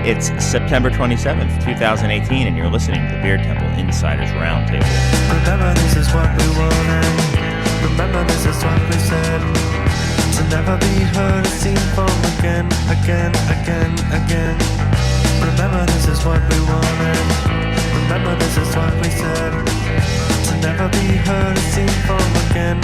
It's September 27th, 2018, and you're listening to the Beer Temple Insiders Roundtable. Remember, this is what we wanted. Remember, this is what we said. To never be heard or seen from again. Remember, this is what we wanted. Remember, this is what we said. To never be heard or seen from again.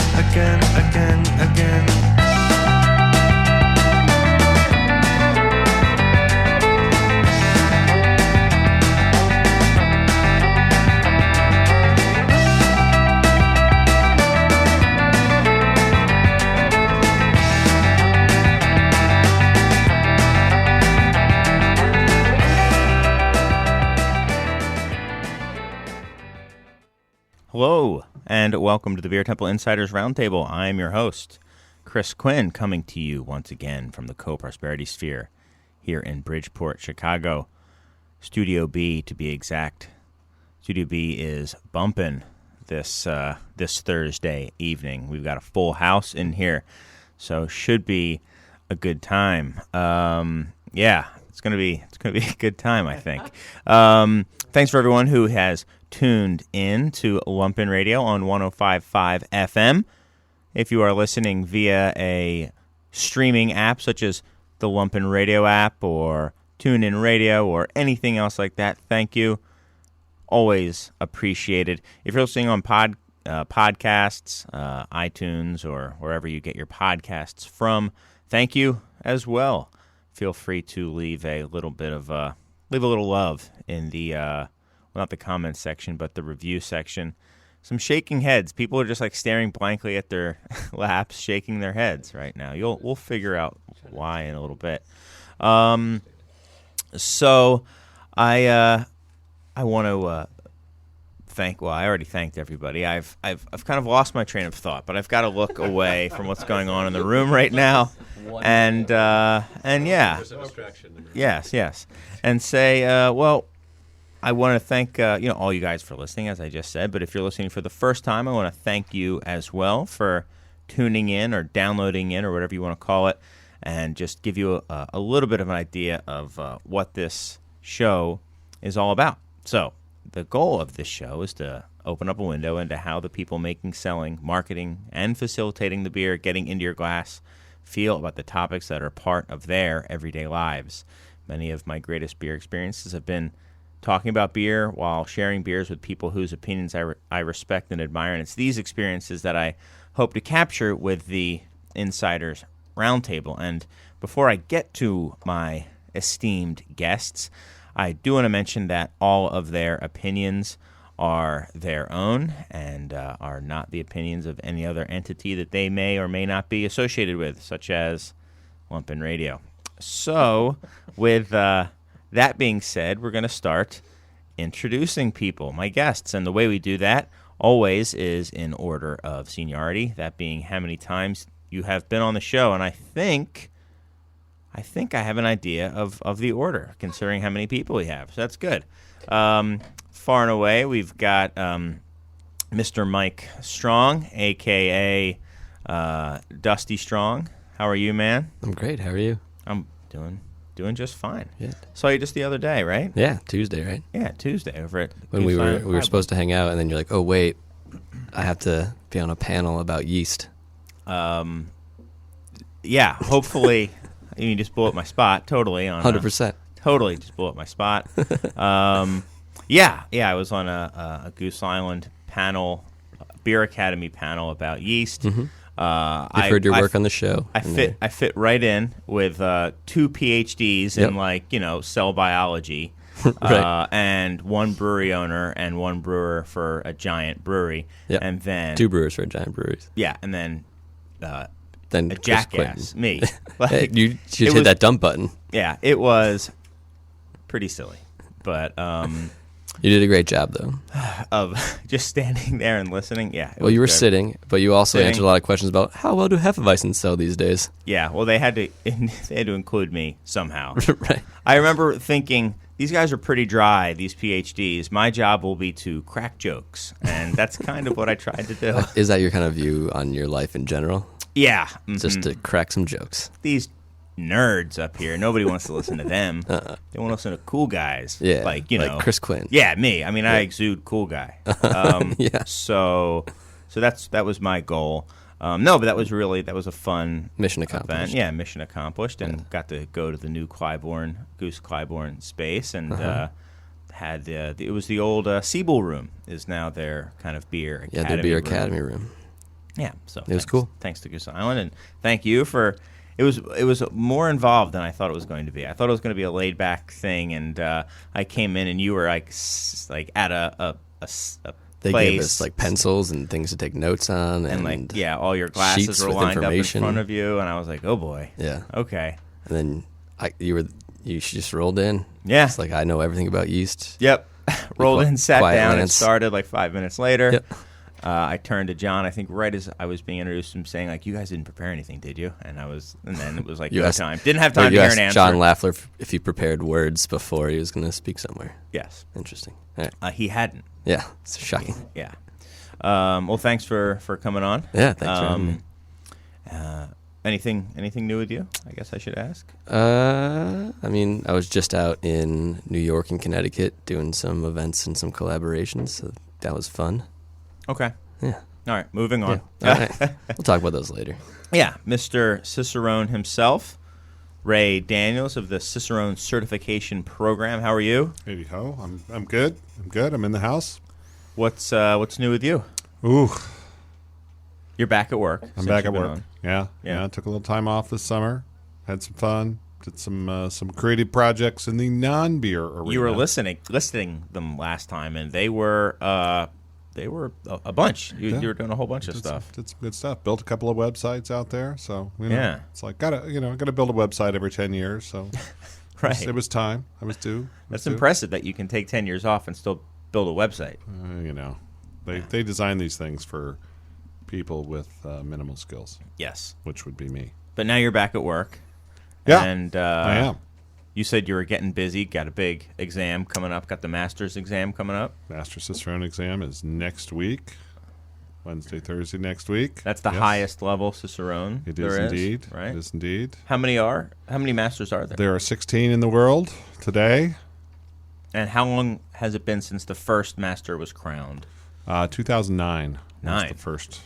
Hello, and welcome to the Beer Temple Insiders Roundtable. I am your host, Chris Quinn, coming to you once again from the Co-Prosperity Sphere here in Bridgeport, Chicago. Studio B, to be exact. Studio B is bumping this Thursday evening. We've got a full house in here, so should be a good time. It's gonna be a good time, I think. Thanks for everyone who has tuned in to Lumpen Radio on 105.5 FM. If you are listening via a streaming app such as the Lumpen Radio app or TuneIn Radio or anything else like that, thank you. Always appreciated. If you're listening on podcasts, iTunes, or wherever you get your podcasts from, thank you as well. Feel free to leave a little love in the not the comments section, but the review section. Some shaking heads. People are just like staring blankly at their laps, shaking their heads right now. We'll figure out why in a little bit. So I want to thank. Well, I already thanked everybody. I've kind of lost my train of thought, but I've got to look away from what's going on in the room right now, and yeah, yes, and say I want to thank all you guys for listening, as I just said. But if you're listening for the first time, I want to thank you as well for tuning in or downloading in or whatever you want to call it, and just give you a little bit of an idea of what this show is all about. So the goal of this show is to open up a window into how the people making, selling, marketing, and facilitating the beer getting into your glass feel about the topics that are part of their everyday lives. Many of my greatest beer experiences have been talking about beer while sharing beers with people whose opinions I respect and admire. And it's these experiences that I hope to capture with the Insiders Roundtable. And before I get to my esteemed guests, I do want to mention that all of their opinions are their own and are not the opinions of any other entity that they may or may not be associated with, such as Lumpen Radio. So, with that being said, we're going to start introducing people, my guests. And the way we do that always is in order of seniority, that being how many times you have been on the show. And I think I have an idea of the order, considering how many people we have. So that's good. Far and away, we've got Mr. Mike Strong, a.k.a. Dusty Strong. How are you, man? I'm great. How are you? I'm doing just fine. Yeah. Saw you just the other day, right? Yeah, Tuesday, right? Yeah, Tuesday over at when we were supposed to hang out, and then you're like, oh wait, I have to be on a panel about yeast. Yeah, hopefully you just blew up my spot totally on 100%. Totally just blew up my spot. Yeah, I was on a Goose Island panel, Beer Academy panel about yeast. Mm-hmm. I've heard your work on the show. I fit right in with 2 PhDs in cell biology, right. And one brewery owner and one brewer for a giant brewery, and then 2 brewers for a giant brewery. Yeah, and then a Chris jackass, Quinn. me. Hey, you should hit that dump button. Yeah, it was pretty silly, but you did a great job, though. Of just standing there and listening. Yeah. Well, you were sitting, but you also answered a lot of questions about how well do Hefeweizen sell these days. Yeah. Well, they had to include me somehow. Right. I remember thinking, these guys are pretty dry, these PhDs. My job will be to crack jokes, and that's kind of what I tried to do. Is that your kind of view on your life in general? Yeah. Mm-hmm. Just to crack some jokes. These nerds up here. Nobody wants to listen to them. They want to listen to cool guys. Yeah, like you know, like Chris Quinn. Yeah, me. I mean, I exude cool guy. Yeah. So that was my goal. No, but that was a fun Mission accomplished. event. Yeah, mission accomplished, and got to go to the new Goose Clybourne space, and had it was the old Siebel room is now their kind of beer academy. Yeah, the beer academy room. Yeah, so it was cool. Thanks to Goose Island, and thank you for. It was more involved than I thought it was going to be. I thought it was going to be a laid back thing, and I came in and you were like at a They place. gave us like pencils and things to take notes on, and like all your glasses sheets were with lined up in information. front of you, and I was like, oh boy, yeah, okay. And then you just rolled in. Yeah, it's like I know everything about yeast. Yep, rolled in, sat down, and Lance. started like 5 minutes later. Yep. I turned to John, I think right as I was being introduced to him, saying, like, you guys didn't prepare anything, did you? And then it was like, no time. Didn't have time to hear an answer. John Laffler if he prepared words before he was going to speak somewhere. Yes. Interesting. All right. He hadn't. Yeah, it's shocking. Yeah. Well, thanks for coming on. Yeah, thanks for having me. Anything new with you? I guess I should ask. I mean, I was just out in New York and Connecticut doing some events and some collaborations, so that was fun. Okay. Yeah. All right, moving on. Yeah. All right. We'll talk about those later. Yeah, Mr. Cicerone himself, Ray Daniels of the Cicerone Certification Program. How are you? Hey ho, I'm good. I'm in the house. What's new with you? Ooh, You're back at work. I'm back at work. On. Yeah. I took a little time off this summer. Had some fun. Did some creative projects in the non-beer arena. You were listing them last time, and they were a bunch. You were doing a whole bunch of stuff. Did some good stuff. Built a couple of websites out there. So it's like gotta build a website every 10 years. So right, it was time. I was due. That's impressive that you can take 10 years off and still build a website. They design these things for people with minimal skills. Yes, which would be me. But now you're back at work. Yeah, and I am. You said you were getting busy. Got a big exam coming up. Got the master's exam coming up. Master Cicerone exam is next week. Wednesday, Thursday next week. That's the highest level Cicerone. It is indeed. Right? It is indeed. How many masters are there? There are 16 in the world today. And how long has it been since the first master was crowned? 2009. Was the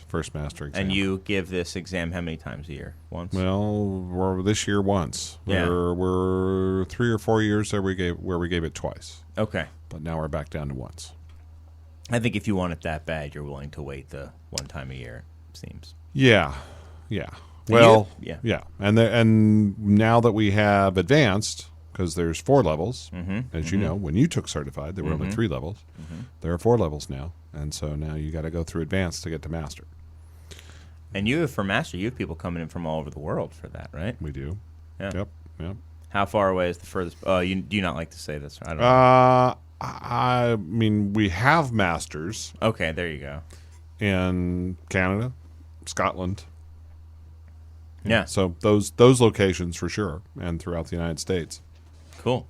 first master exam. And you give this exam how many times a year? Once? Well, this year once. Yeah. We're 3 or 4 years there we gave it twice. Okay. But now we're back down to once. I think if you want it that bad, you're willing to wait the one time a year, it seems. Yeah. Well, yeah. And now that we have advanced, because there's 4 levels, as you know, when you took certified, there were only 3 levels. There are 4 levels now, and so now you got to go through advanced to get to master. And for master, you have people coming in from all over the world for that, right? We do. Yeah. Yep. How far away is the furthest? Do you not like to say this? I don't know. I mean, we have masters. Okay, there you go. In Canada, Scotland. Yeah. So those locations for sure, and throughout the United States. Cool.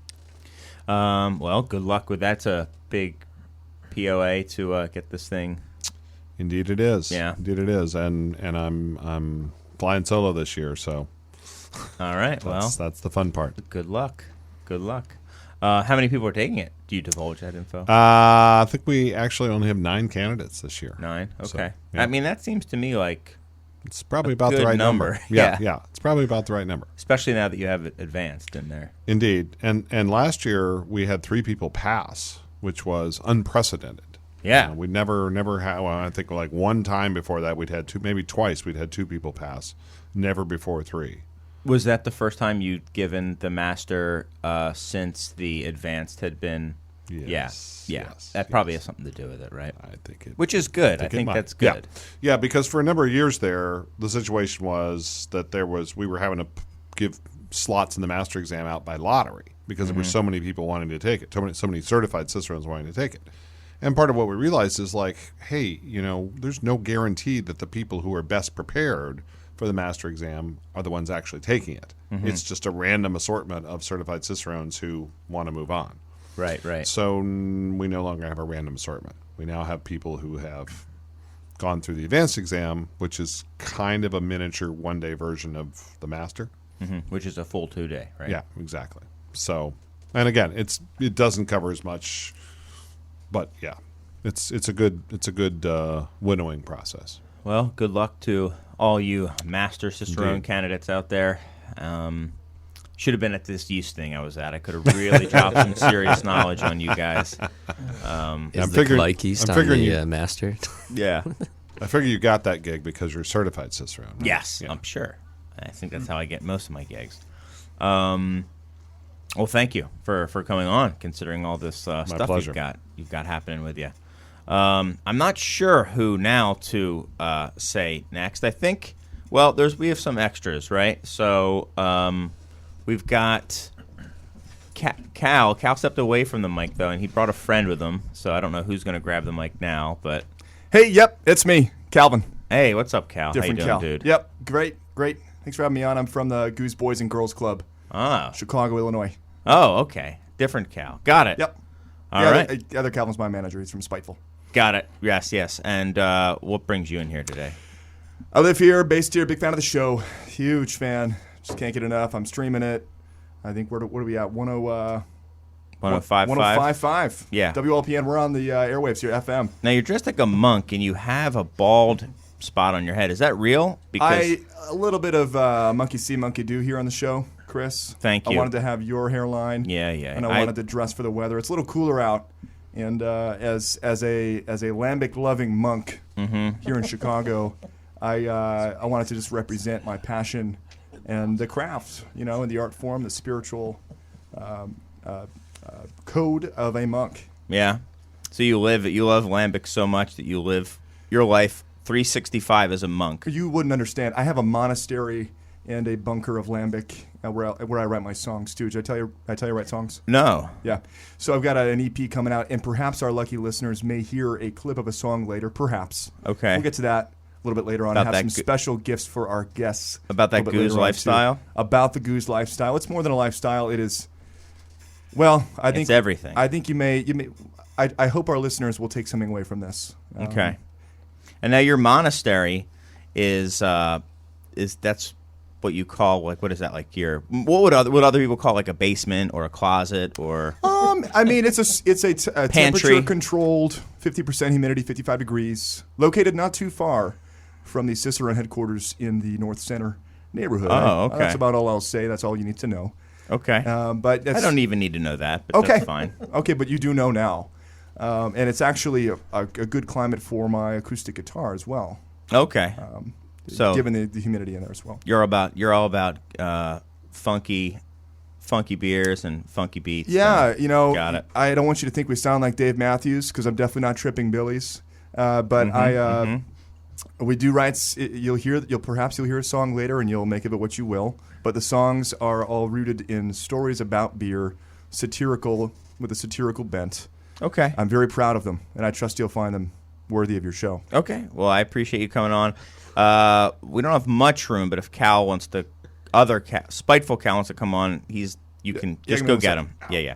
Well, good luck with that. It's a big POA to get this thing. Indeed, it is. Yeah. Indeed, it is. And I'm flying solo this year, so. All right. That's the fun part. Good luck. How many people are taking it? Do you divulge that info? I think we actually only have 9 candidates this year. 9. Okay. So, yeah. I mean, that seems to me like it's probably about the right number. Yeah. It's probably about the right number. Especially now that you have it advanced in there. Indeed. And last year we had 3 people pass, which was unprecedented. Yeah. We never had, I think like one time before that we'd had 2, maybe twice we'd had 2 people pass. Never before 3. Was that the first time you'd given the master since the advanced had been? Yes. Yeah. Yes, that probably has something to do with it, right? I think it. Which is good. I think that's good. Yeah, because for a number of years there, the situation was that we were having to give slots in the master exam out by lottery because there were so many people wanting to take it, so many certified Cicerones wanting to take it. And part of what we realized is like, hey, there's no guarantee that the people who are best prepared for the master exam are the ones actually taking it. It's just a random assortment of certified Cicerones who want to move on. Right. So we no longer have a random assortment. We now have people who have gone through the advanced exam, which is kind of a miniature one-day version of the master. Which is a full 2 day, right? Yeah, exactly. So, and again, it doesn't cover as much, but yeah, it's a good winnowing process. Well, good luck to all you Master Cicerone candidates out there. Should have been at this yeast thing I was at. I could have really dropped some serious knowledge on you guys. Is I'm the figuring- Gully yeast I'm on figuring the you- master? Yeah. I figure you got that gig because you're a certified Cicerone. Right? Yes, Yeah. I'm sure. I think that's how I get most of my gigs. Well, thank you for coming on, considering all this stuff pleasure. you've got happening with you. I'm not sure who now to say next. I think we have some extras, right? So we've got Cal. Cal stepped away from the mic though, and he brought a friend with him. So I don't know who's going to grab the mic now, but Hey, yep, it's me, Calvin. hey, what's up, Cal? Different How you doing, Cal. dude? Yep, great. Thanks for having me on. I'm from the Goose Boys and Girls Club, Ah. Chicago, Illinois. Oh, okay. Different Cal. Got it. Yep. All the right. The other Calvin's my manager. He's from Spiteful. Got it. Yes. And what brings you in here today? I live here, based here, big fan of the show. Huge fan. Just can't get enough. I'm streaming it. I think, what are we at? 105.5? 105.5. Yeah. WLPN. We're on the airwaves here, FM. Now, you're dressed like a monk, and you have a bald spot on your head. Is that real? Because A little bit of monkey see, monkey do here on the show, Chris. Thank you. I wanted to have your hairline. Yeah. And I wanted to dress for the weather. It's a little cooler out, and as a lambic loving monk here in Chicago, I wanted to just represent my passion and the craft, and the art form, the spiritual code of a monk. Yeah. So you love lambic so much that you live your life 365 as a monk. You wouldn't understand. I have a monastery and a bunker of lambic where I write my songs too. Did I tell you write songs? No. Yeah. So I've got an EP coming out, and perhaps our lucky listeners may hear a clip of a song later. Perhaps. Okay. We'll get to that a little bit later on. About I have that some special gifts for our guests. About that a little bit goose later on, lifestyle? too. About the goose lifestyle. It's more than a lifestyle. It is. Well, I think It's everything. I think you may. I hope our listeners will take something away from this. Okay. And now your monastery is that's what you call, like, what is that, like your, what would other people call, like, a basement or a closet or I mean, it's a Pantry. temperature controlled, 50% humidity, 55 degrees, located not too far from the Cicerone headquarters in the North Center neighborhood. Oh, okay. That's about all I'll say. That's all you need to know. okay. But that's, I don't even need to know that, but okay. that's fine. Okay, but you do know now, and it's actually a good climate for my acoustic guitar as well. Okay. So given the humidity in there as well. you're all about funky beers and funky beats. Yeah, and- got it. I don't want you to think we sound like Dave Matthews because I'm definitely not tripping Billies. But we do write. You'll hear a song later, and you'll make of it what you will. But the songs are all rooted in stories about beer, satirical with a satirical bent. Okay. I'm very proud of them, and I trust you'll find them worthy of your show. Okay. Well, I appreciate you coming on. We don't have much room, but if Cal wants to, spiteful Cal wants to come on, you can just give me go one get second. him. Yeah.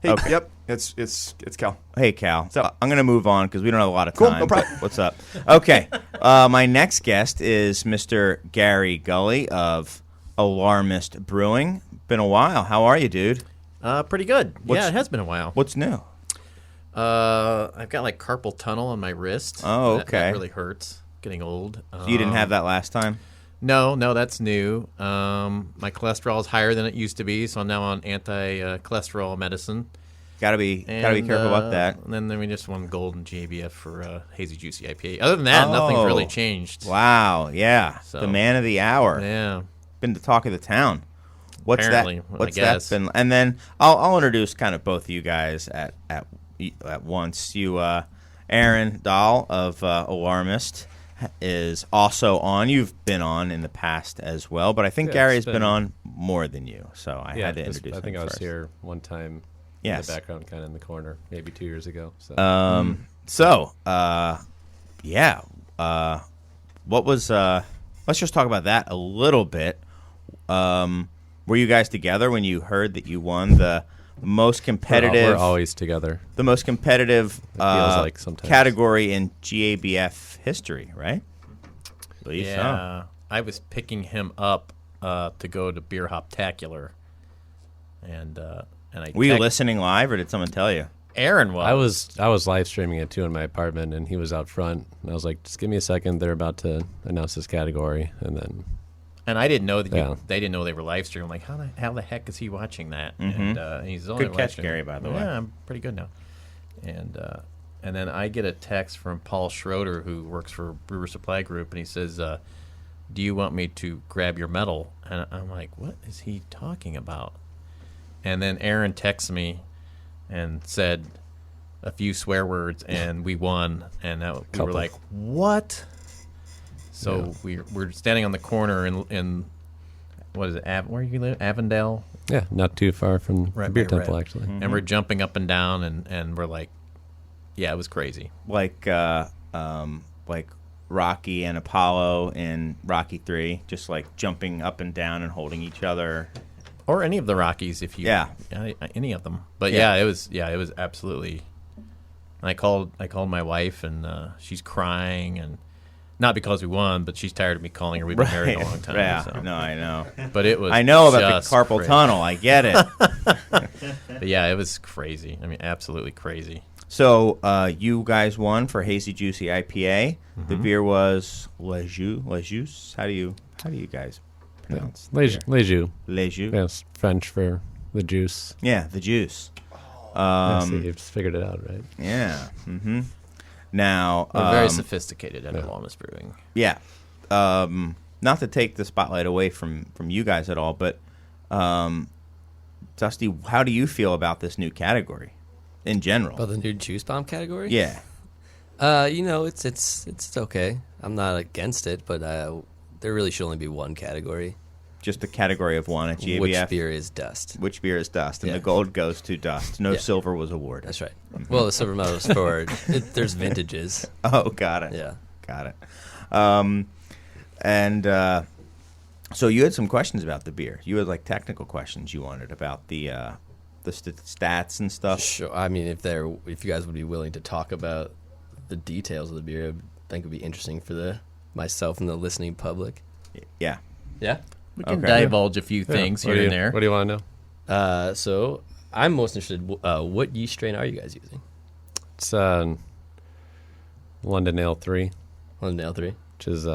Hey, Okay. yep, it's Cal. Hey, Cal. up? I'm going to move on because we don't have a lot of Cool, time. no problem. but What's up? Okay. My next guest is Mr. Gary Gully of Alarmist Brewing. Been a while. How are you, dude? Pretty good. What's- Yeah, it has been a while. What's new? I've got like carpal tunnel on my wrist. Oh, That okay. really hurts. Getting old. You didn't have that last time? No, that's new. My cholesterol is higher than it used to be, so I'm now on anti-cholesterol medicine. Gotta be careful about that. And then we just won gold in GABF for Hazy Juicy IPA. Other than that, nothing's really changed. Wow, yeah. So- The man of the hour. Yeah. Been the talk of the town. What's Apparently, that? I What's that guess. been? And then I'll introduce kind of both of you guys at once. You, Aaron Dahl of Alarmist is also on. You've been on in the past as well, but I think Yeah, Gary's it's been been- on more than you, so I had to this- introduce I think him I was first. here one time Yes. in the background, kind of in the corner, maybe 2 years ago. So What was? Let's just talk about that a little bit. Were you guys together when you heard that you won the most competitive? we're always together. The most competitive feels like sometimes. category in GABF history, right? I believe Yeah. I was picking him up to go to Beer Hoptacular, and I Were you listening live, or did someone tell you? Aaron was. I was live streaming it too in my apartment, and he was out front. And I was like, "Just give me a second. They're about to announce this category," and then And I didn't know that Yeah. they didn't know they were live streaming. Like, how the heck is he watching that? Mhm. And he's only Good catch, watching- Gary, by the way. Yeah, I'm pretty good now. And then I get a text from Paul Schroeder, who works for Brewer Supply Group, and he says, "Do you want me to grab your medal?" And I'm like, "What is he talking about?" And then Aaron texts me and said a few swear words, and we won. And we were Couple. like, "What?" So we're standing on the corner in what is it? Where you live? Avondale, yeah, not too far from the Right beer by temple Red. actually. and we're jumping up and down, and we're like, yeah, it was crazy. Like Rocky and Apollo in Rocky 3, just like jumping up and down and holding each other. Or any of the Rockies, if you any of them. But Yeah. it was absolutely. I called my wife, and she's crying, and not because we won, but she's tired of me calling her. We've been married a long time. Yeah, so. no, I know. But it was. I know about just the carpal crazy. tunnel. I get it. But yeah, it was crazy. I mean, absolutely crazy. So you guys won for Hazy Juicy IPA. The beer was Le Jus. How do you guys pronounce the beer? Les Jus. Le Jus. Yes, French for the juice. Yeah, the juice. See, you've figured it out, right? Yeah. Mm-hmm. Now, We're very sophisticated at Wellness Brewing. yeah. Not to take the spotlight away from you guys at all, but Dusty, how do you feel about this new category in general? About the new juice bomb category? Yeah. It's okay. I'm not against it, but there really should only be one category. Just a category of one at GABF. Which beer is dust? Which beer is dust, and Yeah. the gold goes to dust. No Yeah. silver was awarded. That's right. Well, the silver medal is for there's vintages. Oh, got it. Yeah. Got it. So you had some questions about the beer. You had like technical questions you wanted about the stats and stuff. Sure. I mean, if you guys would be willing to talk about the details of the beer, I think it would be interesting for myself and the listening public. Yeah. Yeah. We can Okay. divulge a few things What here do and you- there. What do you want to know? So I'm most interested. What yeast strain are you guys using? It's London Ale 3, London Ale 3. which is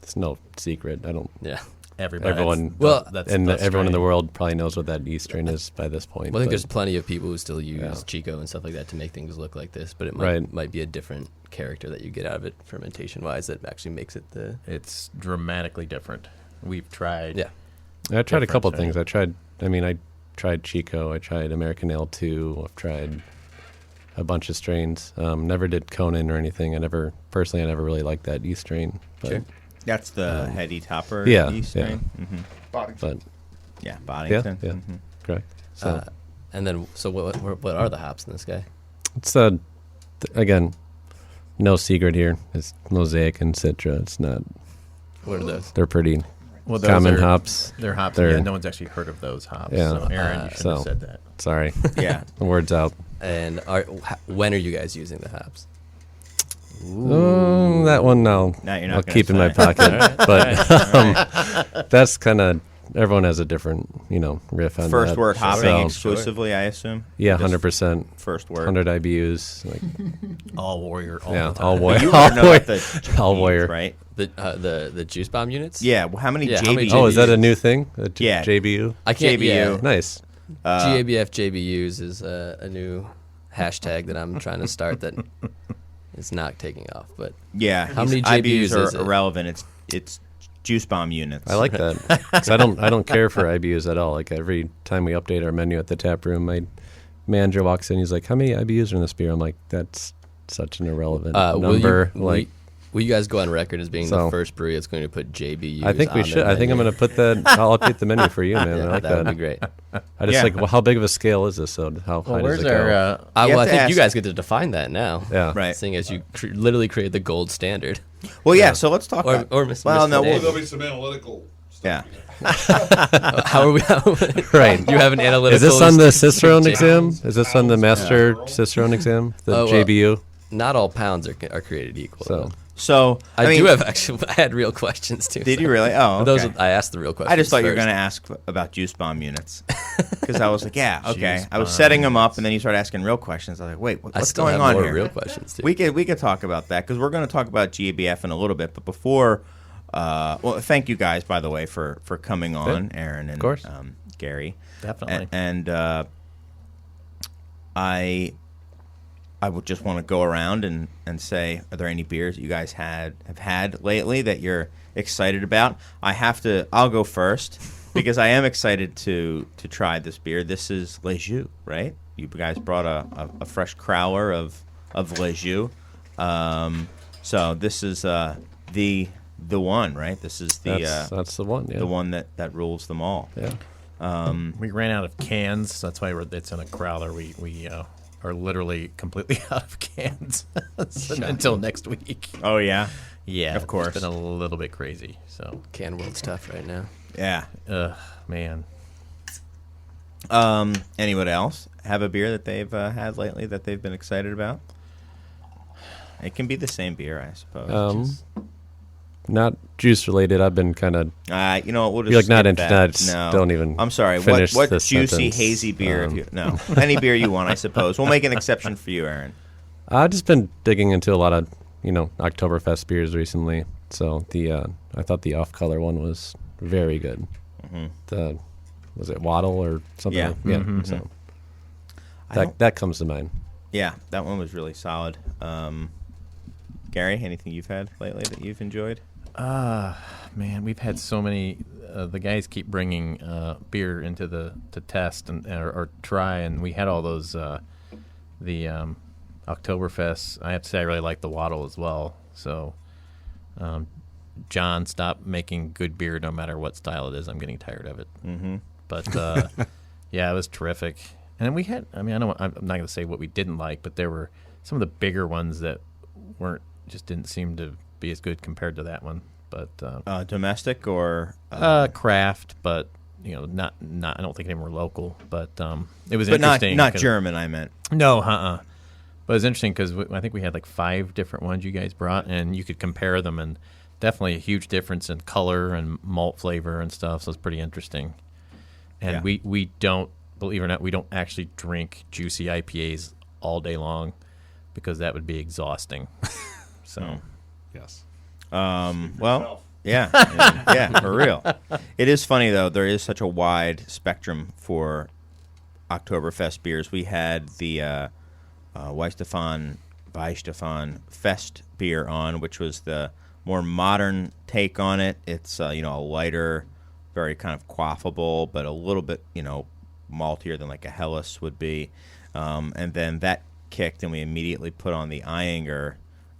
it's no secret. I don't. Yeah. Everyone, that's and the everyone in strain. the world probably knows what that yeast strain is by this point. Well, I think but- there's plenty of people who still use Yeah. Chico and stuff like that to make things look like this, but it Right. might be a different character that you get out of it fermentation wise that actually makes it the. It's dramatically different. We've tried. Yeah. I tried a couple different, things. I tried Chico. I tried American Ale 2. I've tried a bunch of strains. Never did Conan or anything. I never really liked that yeast strain. But, Sure. That's the heady topper yeah, yeast yeah. strain? Mm-hmm. but Yeah, yeah, Boddington. yeah, Mhm. correct. So And then, so what are the hops in this guy? it's again, no secret here. It's Mosaic and Citra. It's not. What are those? They're pretty Well, those common are- hops. They're hops. They're- Yeah, no one's actually heard of those hops. Yeah. So, Aaron, you should have so- said that. Sorry, Yeah. the word's out. And when are you guys using the hops? That one, no. Now you're not I'll gonna keep in my say. pocket. But that's kind of everyone has a different, riff on First that. word hopping So, exclusively, I assume? yeah, Just 100%. First word. 100 IBUs. Like, All warrior. All yeah, the time. all warrior. You All want to know warrior. about the All GBs, warrior. right? The juice bomb units? Yeah. Well, how many Yeah, how many JBUs? Oh, is that a new thing? Yeah. JBU? I can't. JBU. Yeah. Nice. GABF JBUs is a new hashtag that I'm trying to start that is not taking off. But Yeah. How many IBUs JBUs are is it? irrelevant. It's juice bomb units. I like that. 'Cause I don't care for IBUs at all. Like every time we update our menu at the tap room, my manager walks in. He's like, "How many IBUs are in this beer?" I'm like, "That's such an irrelevant number." Will you guys go on record as being the So- first brewery that's going to put JBUs? I think we on should. their I think I'm menu? going to put that. I'll update the menu for you, man. Yeah, I like that that. would be great. I just Yeah. like, well, how big of a scale is this? So how high Well, does where's it go? our? You Well, have I to think ask- you guys get to define that now. Yeah. Right. Seeing as you literally created the gold standard. Well, yeah. So let's talk. Or about, Mr. well, no. Dave. We'll, There'll be some analytical stuff. yeah. How are we? Right. You have an analytical. Is this on the Cicerone Yeah. exam? Is this on the master Cicerone exam? The Oh, well, JBU. Not all pounds are created equal. So So I mean, do have actually. I had real questions too. Did you really? Oh, Those okay. I asked the real questions. I just thought you were first. going to ask about juice bomb units because I was like, yeah, okay. Juice I was bomb setting them up, and then you started asking real questions. I was like, wait, I what's still going have on more here? real questions too. We could talk about that because we're going to talk about GABF in a little bit. But before, well, thank you guys, by the way, for coming on, Aaron and course. Gary. Definitely. And I would just want to go around and say, are there any beers that you guys have had lately that you're excited about? I'll go first because I am excited to try this beer. This is Les Jus, right? You guys brought a fresh crowler of Les Jus. So this is the one, right? This is That's the one. Yeah. the one that rules them all. Yeah. We ran out of cans. That's why it's in a growler. We are literally completely out of cans until next week. Oh yeah, Yeah, Of course. It's been a little bit crazy. So, Can world's tough right now. yeah. man. Anyone else have a beer that they've had lately that they've been excited about? It can be the same beer, I suppose. Not juice related. I've been kind of. You know what? We'll just You're like not skip interested. that. I just No. don't even. I'm sorry. finish What this juicy sentence. hazy beer? Any beer you want, I suppose. We'll make an exception for you, Aaron. I've just been digging into a lot of Oktoberfest beers recently. So I thought the off color one was very good. The was it Waddle or something? Yeah. Like, yeah. Mhm. So I don't- that comes to mind. Yeah, that one was really solid. Gary, anything you've had lately that you've enjoyed? Man, we've had so many. The guys keep bringing beer into to test or try, and we had all those the Oktoberfest. I have to say, I really like the Waddle as well. So, John, stop making good beer, no matter what style it is. I'm getting tired of it. Mm-hmm. But yeah, it was terrific. And we had. I mean, I'm not going to say what we didn't like, but there were some of the bigger ones that just didn't seem to be as good compared to that one. But Domestic or craft, but not. I don't think any were local. But it was but interesting. not 'cause- German. I meant. No, But it's interesting because I think we had like 5 different ones you guys brought, and you could compare them, and definitely a huge difference in color and malt flavor and stuff. So it's pretty interesting. And Yeah. we don't, believe it or not, we don't actually drink juicy IPAs all day long because that would be exhausting. So. Yes. Well, yeah, yeah, for real. It is funny though. There is such a wide spectrum for Oktoberfest beers. We had the Weihenstephan Fest beer on, which was the more modern take on it. It's a lighter, very kind of quaffable, but a little bit maltier than like a Helles would be. And then that kicked, and we immediately put on the Eyinger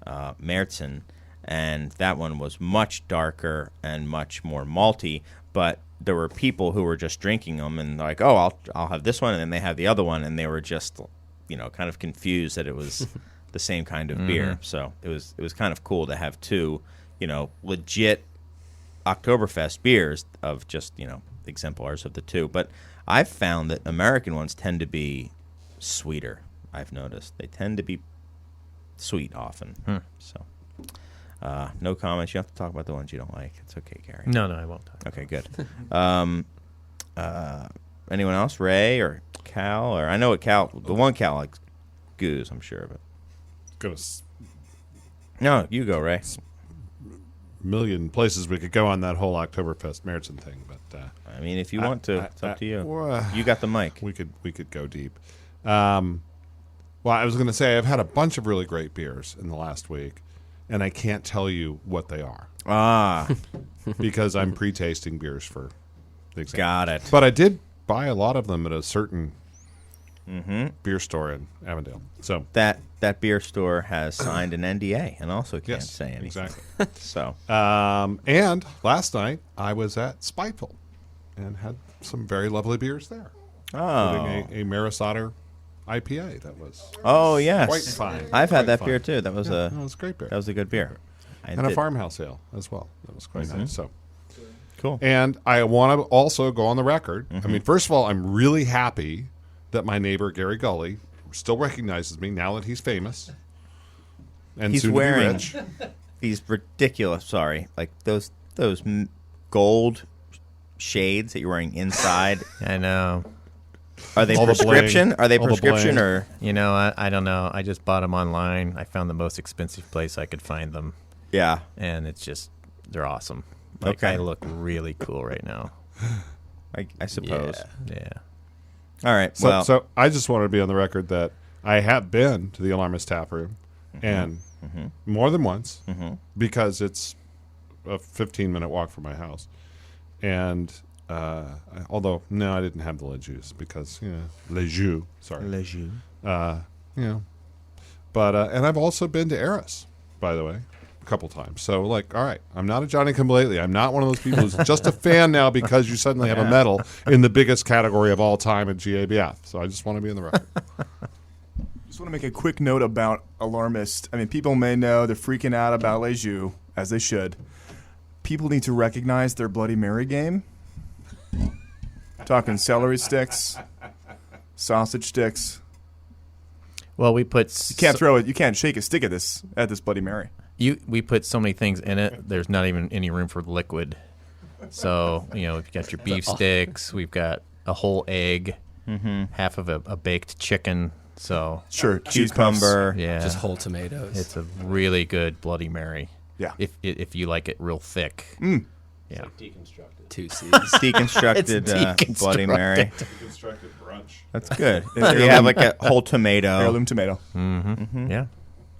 Märzen. And that one was much darker and much more malty, but there were people who were just drinking them and like, oh, I'll have this one, and then they have the other one, and they were just, kind of confused that it was the same kind of beer. So it was kind of cool to have 2, legit Oktoberfest beers of just, exemplars of the 2. But I've found that American ones tend to be sweeter. I've noticed they tend to be sweet often. So. No comments. You don't have to talk about the ones you don't like. It's okay, Gary. No, I won't talk. Okay, good. Anyone else? Ray or Cal? Or I know what the one Cal likes Goose, I'm sure of it. Got No, you go, Ray. a million places we could go on that whole Oktoberfest Märzen thing, but I mean, if you want to, it's up to you. well, You got the mic. we could go deep. Well, I was going to say I've had a bunch of really great beers in the last week, and I can't tell you what they are because I'm pre-tasting beers for the exam. Got it. But I did buy a lot of them at a certain beer store in Avondale. So That beer store has signed an NDA and also can't yes, say anything. exactly. So And last night I was at Spiteful and had some very lovely beers there. Including a Maris Otter IPA that was yes, quite fine. I've had Quite that fine. beer too. That was That was a great beer. that was a good beer. And a farmhouse ale as well. That was quite nice. So Cool. And I want to also go on the record. I mean, first of all, I'm really happy that my neighbor Gary Gully still recognizes me now that he's famous and He's soon wearing to be rich. these ridiculous. Sorry, like those gold shades that you're wearing inside. I know. Are they All the prescription? bling. Are they All the prescription bling. or? You know, I don't know. I just bought them online. I found the most expensive place I could find them, Yeah. and it's just they're awesome. Like Okay. I look really cool right now. I suppose. Yeah. All right. So, Well, so I just wanted to be on the record that I have been to the Alarmist Tap Room, and more than once, because it's a 15-minute walk from my house. And although, no, I didn't have the le jus because, le jus, sorry. Le jus. But, and I've also been to Eris, by the way, a couple times. So, like, all right, I'm not a Johnny Come Lately. I'm not one of those people who's just a fan now because you suddenly have a medal in the biggest category of all time at GABF. So I just want to be on the record. Just want to make a quick note about Alarmist. I mean, people may know they're freaking out about Les Jeux, as they should. People need to recognize their Bloody Mary game. Talking celery sticks, sausage sticks. Well, we put You can't throw it. You can't shake a stick at this Bloody Mary. we put so many things in it. There's not even any room for liquid. So we've got your beef sticks. We've got a whole egg, half of a baked chicken. So Sure, cheese puffs. Cucumber. yeah, Just whole tomatoes. it's a really good Bloody Mary. Yeah. If you like it real thick. Yeah. Two C's. Deconstructed Bloody Mary. Constructed brunch. That's good. You have like a whole tomato. Heirloom tomato. Yeah.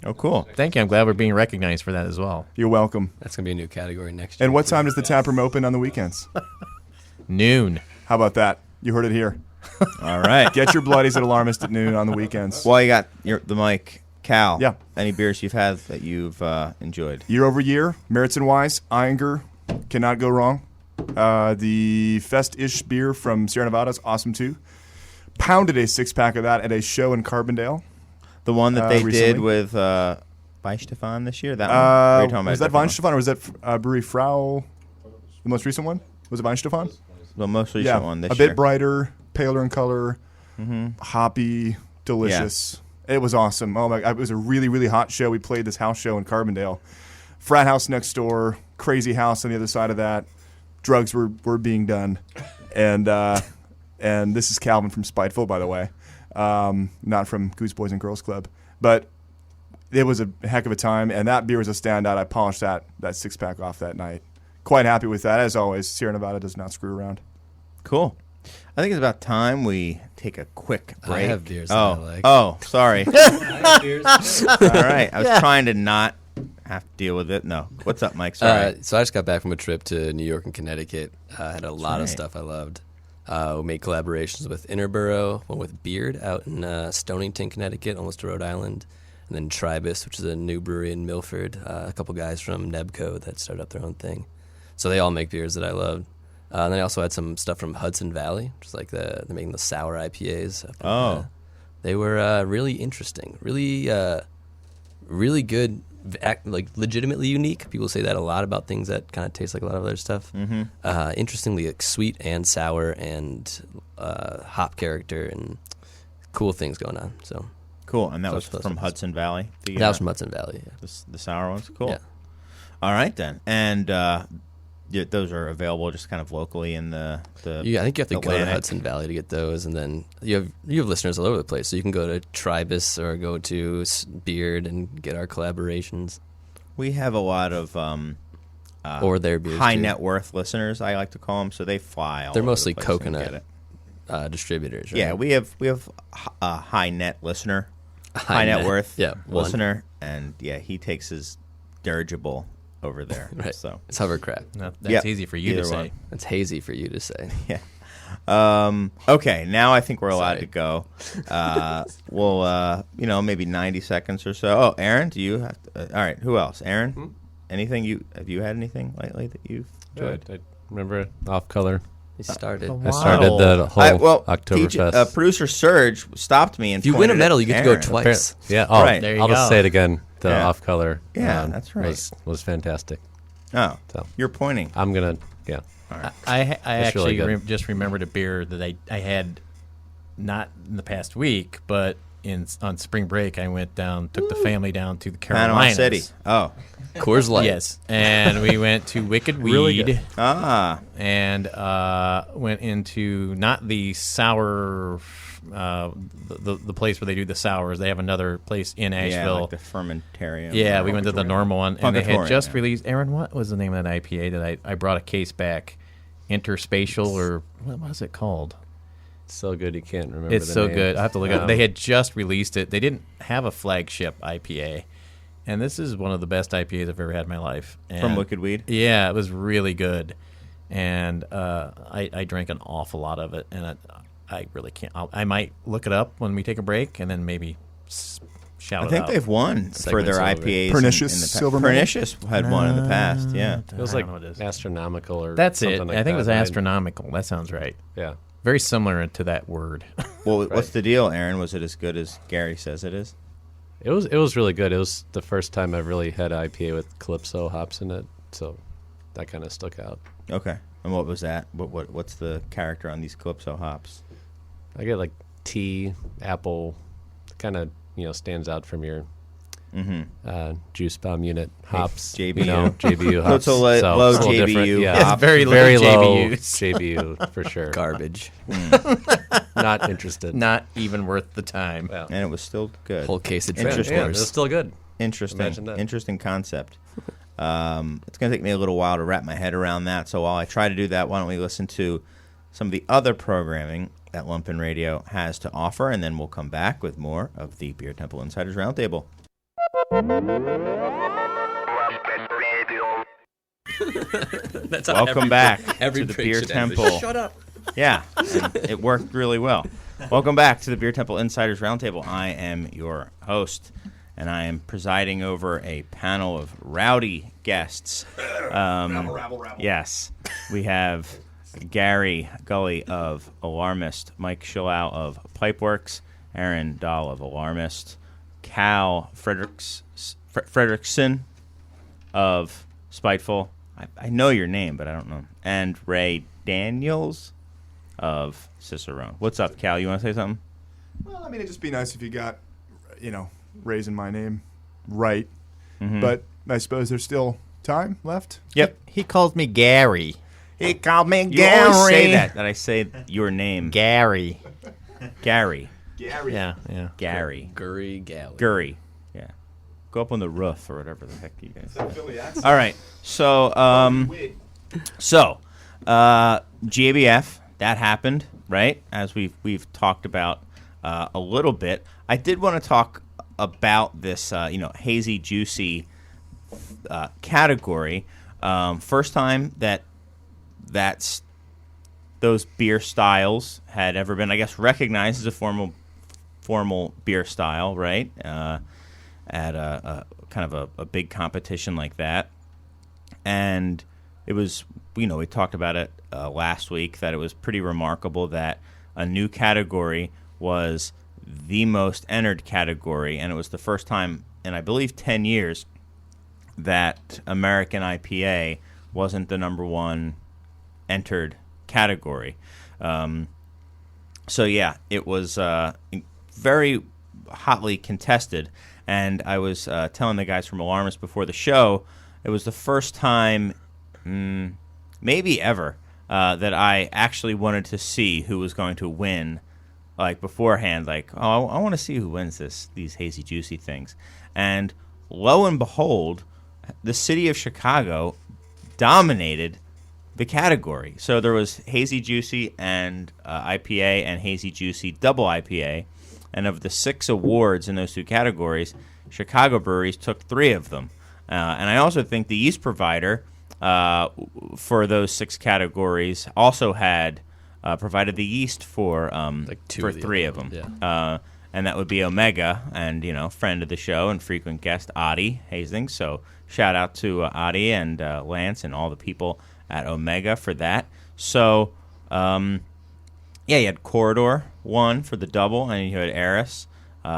Oh, cool. Thank you. I'm glad we're being recognized for that as well. You're welcome. That's gonna be a new category next year. And what time does the tap room open on the weekends? Noon. How about that? You heard it here. All right. Get your bloodies at Alarmist at noon on the weekends. Well, you got the mic. Cal. Yeah. Any beers you've had that you've enjoyed? Year over year, Merits and Wise, Eyinger, cannot go wrong. The Fest-ish beer from Sierra Nevada is awesome too. Pounded a 6-pack of that at a show in Carbondale. The one that they recently. did with Weisstefan this year? That one? Or are you talking about Was a that different Weinstefan or was that Brewery Frau? The most recent one? Was it Weinstefan? one? The most recent one this a year. bit brighter, paler in color, hoppy, delicious. It was awesome. Oh my! It was a really, really hot show. We played this house show in Carbondale. Frat house next door, crazy house on the other side of that. Drugs were being done, and this is Calvin from Spiteful, by the way, not from Goose Boys and Girls Club, but it was a heck of a time, and that beer was a standout. I polished that 6-pack off that night. Quite happy with that, as always. Sierra Nevada does not screw around. Cool. I think it's about time we take a quick break. I have beers that I like. Oh, sorry. All right. I was trying to not have to deal with it. No. What's up, Mike? Sorry. So I just got back from a trip to New York and Connecticut. I had a lot of right. stuff I loved. We made collaborations with Interborough, one with Beard out in Stonington, Connecticut, almost to Rhode Island, and then Tribus, which is a new brewery in Milford. A couple guys from Nebco that started up their own thing. So they all make beers that I loved. And then I also had some stuff from Hudson Valley, which is like they're making the sour IPAs. They were really interesting, really good, like legitimately unique. People say that a lot about things that kind of taste like a lot of other stuff. Interestingly, like sweet and sour and hop character and cool things going on. So Cool. And that was Those from ones. Hudson Valley? that was from Hudson Valley. Yeah. The sour ones? Cool. Yeah. All right, then. And those are available just kind of locally in the Yeah, I think you have to go to Atlantic. Hudson Valley to get those, and then you have listeners all over the place. So you can go to Tribus or go to Beard and get our collaborations We have a lot of or their beers. high too. net worth listeners, I like to call them. So they fly all They're over mostly the place and coconut get it. Distributors. Right? Yeah, we have a high net listener, high net worth Yeah, one. listener, and he takes his dirigible over there. Right. So It's hovercraft. That's Yep. easy for you to Either say. one. It's hazy for you to say. okay, now I think we're allowed Sorry. to go. We'll maybe 90 seconds or so. Oh, Aaron, do you have to, all right, who else? Aaron? Anything have you had anything lately that you've enjoyed? I remember Off Color. He started. I started the whole Oktoberfest. Producer Serge stopped me and If you win a pointed medal, at you get to go Aaron. twice. Yeah. Oh, Right. There you I'll just go. say it again. The Yeah. Off Color. Yeah, that's right. Was fantastic. Oh, So. you're pointing. I'm gonna. Yeah. I It's actually really good. just remembered a beer that I had not in the past week, but on spring break, I went down, took the family down to the Panama Carolinas. City. Oh. Coors Light. Yes, and we went to Wicked Weed. Really good. And went into not the sour, the place where they do the sours. They have another place in Yeah, Asheville. like the fermentarium. Yeah, we went to the normal one, and they had Funkatorium, just yeah. released. Aaron, what was the name of that IPA that I brought a case back? Interspatial, or what was it called? It's so good you can't remember. It's the so name. good. I have to look it up. They had just released it. They didn't have a flagship IPA, and this is one of the best IPAs I've ever had in my life. And From Wicked Weed? Yeah, it was really good, and I drank an awful lot of it, and I really can't. I might look it up when we take a break, and then maybe shout I it think out. they've won for their Segment's over. IPAs. Pernicious in the silver medal? Pernicious had one in the past, yeah. It was I like don't know what it is. astronomical or That's something it. like I think it was that. astronomical. That sounds right. Yeah. Very similar to that word. Well, what's the deal, Aaron? Was it as good as Gary says it is? It was really good. It was the first time I've really had an IPA with Calypso hops in it, so that kind of stuck out. Okay. And what was that? What's the character on these Calypso hops? I get like tea, apple, kind of stands out from your juice bomb unit hops. JBU. JBU hops. So low it's a little JBU different. Yeah, hops. It's very very low low JBUs. JBU for sure. Garbage. Not interested. Not even worth the time. Yeah. And it was still good. Whole case of Interesting. Yeah, Transformers. it's still good. Interesting. Imagine that. Interesting concept. It's going to take me a little while to wrap my head around that. So while I try to do that, why don't we listen to some of the other programming that Lumpen Radio has to offer, and then we'll come back with more of the Beer Temple Insiders Roundtable. That's how Welcome back every to the break Beer should end. Temple. Shut up. Yeah, and it worked really well. Welcome back to the Beer Temple Insiders Roundtable. I am your host, and I am presiding over a panel of rowdy guests. Rabble. Yes, we have Gary Gully of Alarmist, Mike Schallau of Pipeworks, Aaron Dahl of Alarmist, Cal Fredrickson of Spiteful. I know your name, but I don't know. And Ray Daniels of Cicerone. What's up, Cal? You want to say something? Well, I mean, it'd just be nice if you got, raising my name right. But I suppose there's still time left. Yep. He calls me Gary. He called me Gary. You always say that I say your name. Gary. Gary. Gary. Yeah. Gary. Gurry Galley. Gurry. Yeah. Go up on the roof or whatever the heck you guys say. Philly accent. All right. So, GABF, that happened, right? As we've talked about a little bit. I did want to talk about this, hazy, juicy category. First time that's those beer styles had ever been, I guess, recognized as a formal beer style, right? At a kind of a big competition like that. And it was, we talked about it last week, that it was pretty remarkable that a new category was the most entered category, and it was the first time in, I believe, 10 years that American IPA wasn't the number one entered category. So, yeah, it was very hotly contested, and I was telling the guys from Alarmist before the show, it was the first time, maybe ever, that I actually wanted to see who was going to win, like beforehand. Like, oh, I want to see who wins these hazy juicy things. And lo and behold, the city of Chicago dominated the category. So there was hazy juicy and IPA and hazy juicy double IPA. And of the 6 awards in those two categories, Chicago breweries took 3 of them. And I also think the yeast provider for those 6 categories also had provided the yeast for Like 2 for of the 3 other of them. ones, yeah. And that would be Omega and, friend of the show and frequent guest, Adi Hastings. So shout out to Adi and Lance and all the people at Omega for that. So, you had Corridor won for the double, and you had Eris,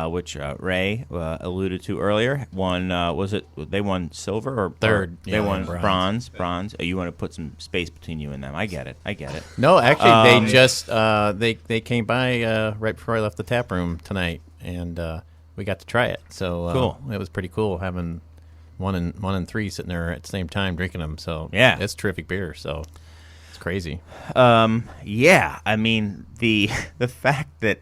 which Ray alluded to earlier. They won silver or Third. They Yeah, won bronze. bronze. You want to put some space between you and them. I get it. No, actually, they just they came by right before I left the tap room tonight, and we got to try it. So Cool. It was pretty cool having one and three sitting there at the same time drinking them. So Yeah. it's terrific beer. So it's crazy. Yeah, I mean the fact that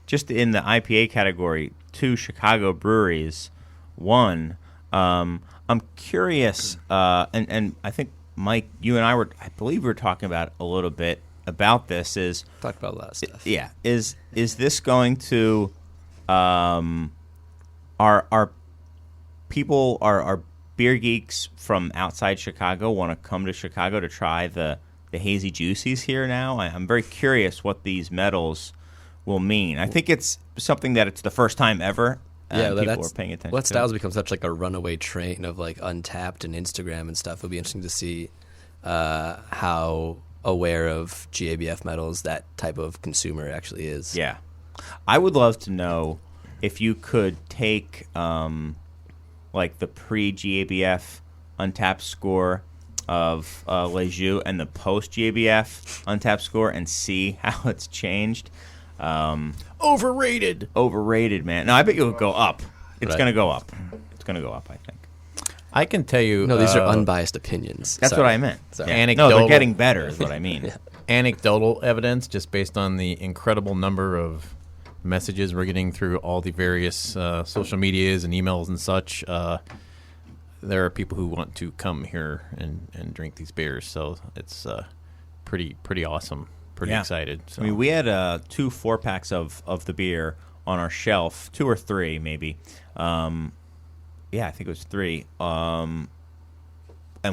just in the IPA category, 2 Chicago breweries won. I'm curious, and I think Mike, you and I believe we were talking about a little bit about this. Is Talked about a lot of stuff. yeah, is this going to are people are beer geeks from outside Chicago want to come to Chicago to try the hazy juicies here now? I'm very curious what these medals will mean. I think it's something that it's the first time ever. Yeah, people are paying attention. What to. styles become such like a runaway train of like Untapped and Instagram and stuff. It'll be interesting to see how aware of GABF medals that type of consumer actually is. Yeah, I would love to know if you could take like the pre-GABF Untapped score of Les Jeux and the post-GABF Untapped score and see how it's changed. Overrated. Overrated, man. No, I bet you'll go up. It's Right. going to go up. It's going to go up, I think. I can tell you. No, these are unbiased opinions. That's Sorry. what I meant. Sorry. Yeah. No, Anecdotal. they're getting better is what I mean. Yeah. Anecdotal evidence just based on the incredible number of messages we're getting through all the various social medias and emails and such. There are people who want to come here and drink these beers, so it's pretty awesome. Pretty Yeah. excited. So. I mean, we had 2 4-packs of the beer on our shelf, 2 or 3 maybe. Yeah, I think it was 3. And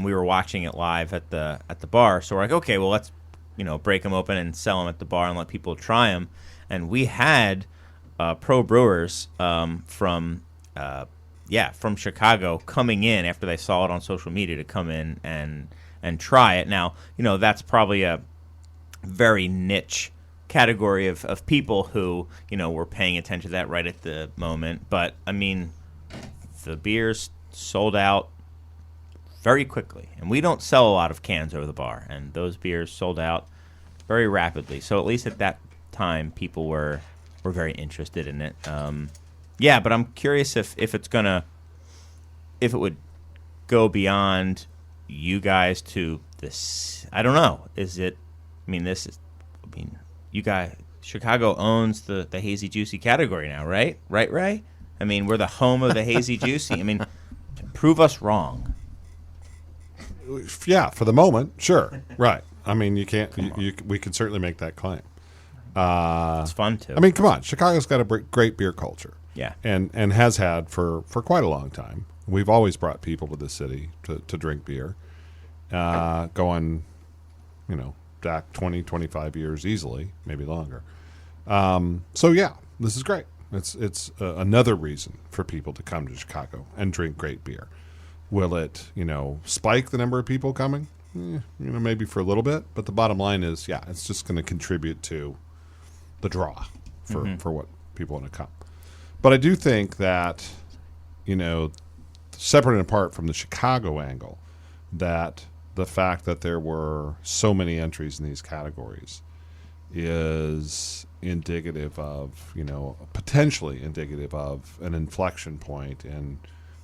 we were watching it live at the bar. So we're like, okay, well, let's break them open and sell them at the bar and let people try them. And we had pro brewers from Chicago coming in after they saw it on social media to come in and try it. Now, that's probably a very niche category of people who were paying attention to that right at the moment. But I mean, the beers sold out very quickly, and we don't sell a lot of cans over the bar, and those beers sold out very rapidly. So at least at that time, people were very interested in it. Yeah, but I'm curious if it would go beyond you guys to this. I don't know. You guys, Chicago owns the hazy juicy category now, right? Right, Ray? I mean, we're the home of the hazy juicy. I mean, prove us wrong. Yeah, for the moment, sure. Right. I mean, you can't. We can certainly make that claim. It's fun too. I mean, come on. Chicago's got a great beer culture. Yeah. And has had for quite a long time. We've always brought people to the city to drink beer. Going, back 20, 25 years easily, maybe longer. So, yeah, this is great. It's another reason for people to come to Chicago and drink great beer. Will it, spike the number of people coming? Maybe for a little bit. But the bottom line is, yeah, it's just going to contribute to the draw for what people want to come. But I do think that, separate and apart from the Chicago angle, that the fact that there were so many entries in these categories is indicative of, potentially indicative of an inflection point in,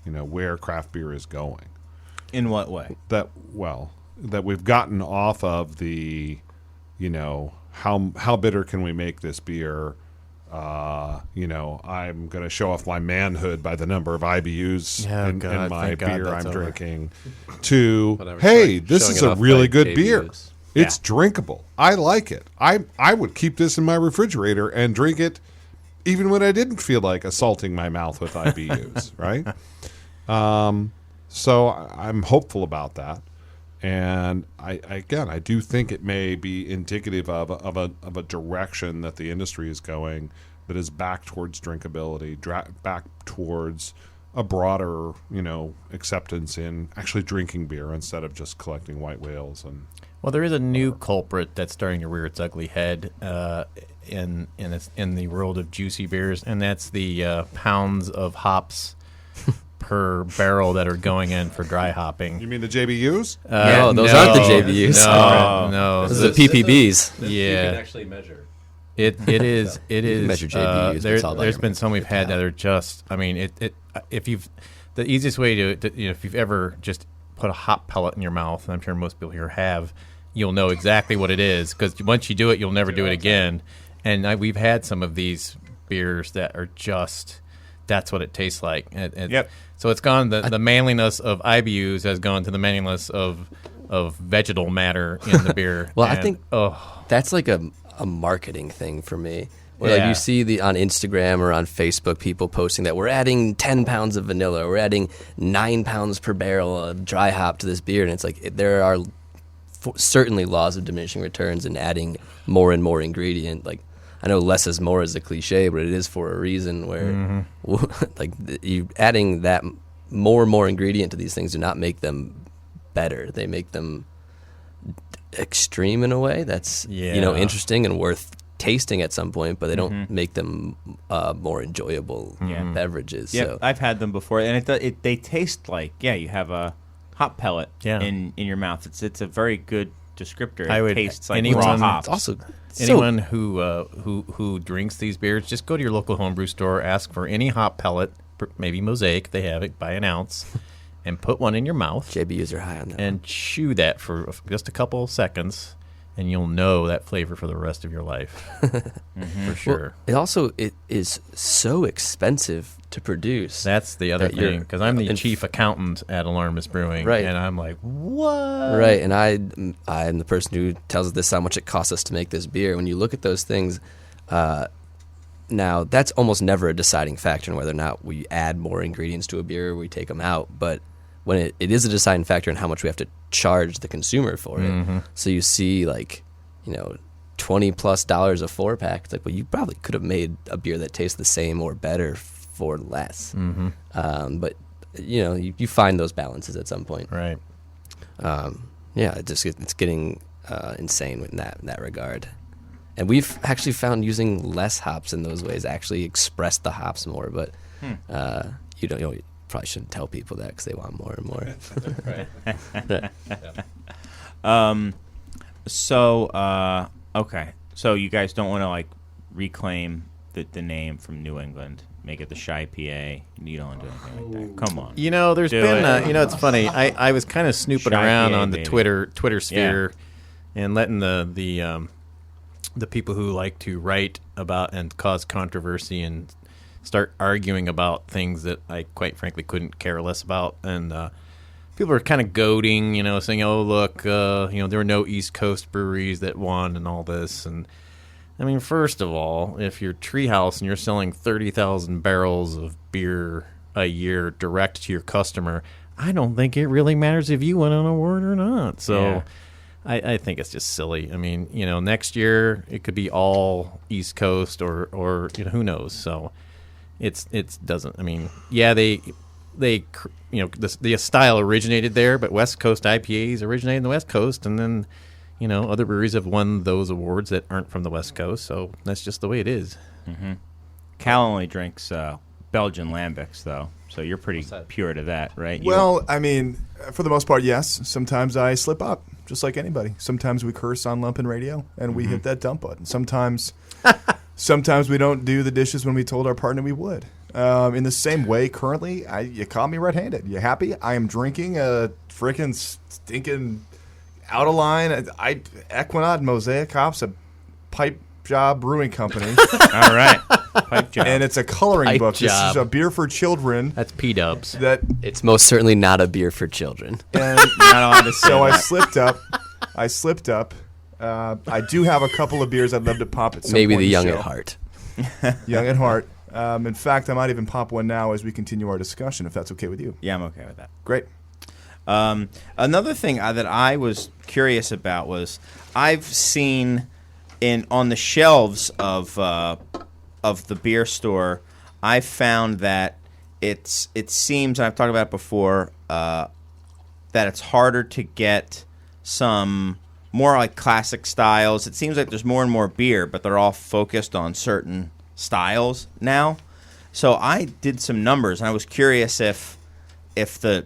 where craft beer is going. In what way? That we've gotten off of the, how bitter can we make this beer? I'm going to show off my manhood by the number of IBUs in my beer I'm drinking. To, Whatever, hey, showing this is it a off really by good beer. ABUs. It's drinkable. I like it. I would keep this in my refrigerator and drink it even when I didn't feel like assaulting my mouth with IBUs, right? So I'm hopeful about that. And I do think it may be indicative of a direction that the industry is going that is back towards drinkability, back towards a broader, acceptance in actually drinking beer instead of just collecting white whales. And Well, there is a new culprit that's starting to rear its ugly head in the world of juicy beers, and that's the pounds of hops per barrel that are going in for dry hopping. you mean the JBUs? No, those aren't the JBUs. No, Those are the PPBs. You can Yeah. actually measure. It is measure JBUs, but it's all about there's your- been some we've your had that palate. are just. I mean, if you've the easiest way to if you've ever just put a hop pellet in your mouth, and I'm sure most people here have, you'll know exactly what it is, because once you do it, you'll never do it again. And we've had some of these beers that are just. That's what it tastes like. Yep. So it's gone. The manliness of IBUs has gone to the manliness of vegetal matter in the beer. Well, I And, think that's like a marketing thing for me. Where like Yeah. you see on Instagram or on Facebook people posting that we're adding 10 pounds of vanilla, or we're adding 9 pounds per barrel of dry hop to this beer, and it's like there are certainly laws of diminishing returns in adding more and more ingredient. Like I know less is more is a cliche, but it is for a reason. Where like you adding that more and more ingredient to these things do not make them better. They make them extreme in a way that's Yeah. interesting and worth tasting at some point, but they don't make them more enjoyable beverages. Yeah, So I've had them before, and they taste like you have a hop pellet Yeah. in your mouth. It's a very good descriptor. I It would- tastes like anyone- raw hops. it's also anyone who drinks these beers, just go to your local homebrew store, ask for any hop pellet, maybe Mosaic if they have it, buy an ounce, and put one in your mouth JBUs are high on that. and chew that for just a couple of seconds, and you'll know that flavor for the rest of your life. For sure. It is so expensive to produce. That's the other that you're- thing, because I'm the and- chief accountant at Alarmist Brewing, Right. and I'm like, what? Right, and I'm the person who tells this how much it costs us to make this beer. When you look at those things, now that's almost never a deciding factor in whether or not we add more ingredients to a beer or we take them out. But when it is a deciding factor in how much we have to charge the consumer for it. So you see $20+ a 4-pack. It's like, well, you probably could have made a beer that tastes the same or better for less. But you find those balances at some point. Right. It's getting insane in that regard. And we've actually found using less hops in those ways actually express the hops more. But you probably shouldn't tell people that because they want more and more. Okay. So you guys don't want to reclaim the name from New England, make it the Shy PA. You don't want to do anything like that. Come on. There's Do been, it. it's funny. I was kind of snooping Shy around PA, on the baby. Twitter sphere and letting the people who like to write about and cause controversy and start arguing about things that I quite frankly couldn't care less about. And people are kind of goading, saying, "Oh, look, there were no East Coast breweries that won and all this." And I mean, first of all, if you're Treehouse and you're selling 30,000 barrels of beer a year direct to your customer, I don't think it really matters if you win an award or not. So Yeah. I think it's just silly. I mean, next year it could be all East Coast or who knows. So it doesn't. I mean, the style originated there, but West Coast IPAs originated in the West Coast, and then other breweries have won those awards that aren't from the West Coast. So that's just the way it is. Cal only drinks Belgian lambics, though, so you're pretty pure to that, right? Well, I mean, for the most part, yes. Sometimes I slip up, just like anybody. Sometimes we curse on Lumpin' Radio, and we hit that dump button. Sometimes we don't do the dishes when we told our partner we would. In the same way, currently, you caught me red-handed. You happy? I am drinking a freaking stinking out of line Equinaut Mosaic hops, a pipe job brewing company, All right. Pipe job. and it's a coloring Pipe book. This is job. a beer for children. That's P-dubs. That It's most certainly not a beer for children. and Not allowed to say so I that. slipped up. I do have a couple of beers I'd love to pop at some Maybe point the in young show. at heart. Young at heart. In fact, I might even pop one now as we continue our discussion, if that's okay with you. Yeah, I'm okay with that. Great. Another thing that I was curious about was I've seen on the shelves of the beer store, I found that it seems, and I've talked about it before, that it's harder to get some more like classic styles. It seems like there's more and more beer, but they're all focused on certain styles now. So I did some numbers, and I was curious if the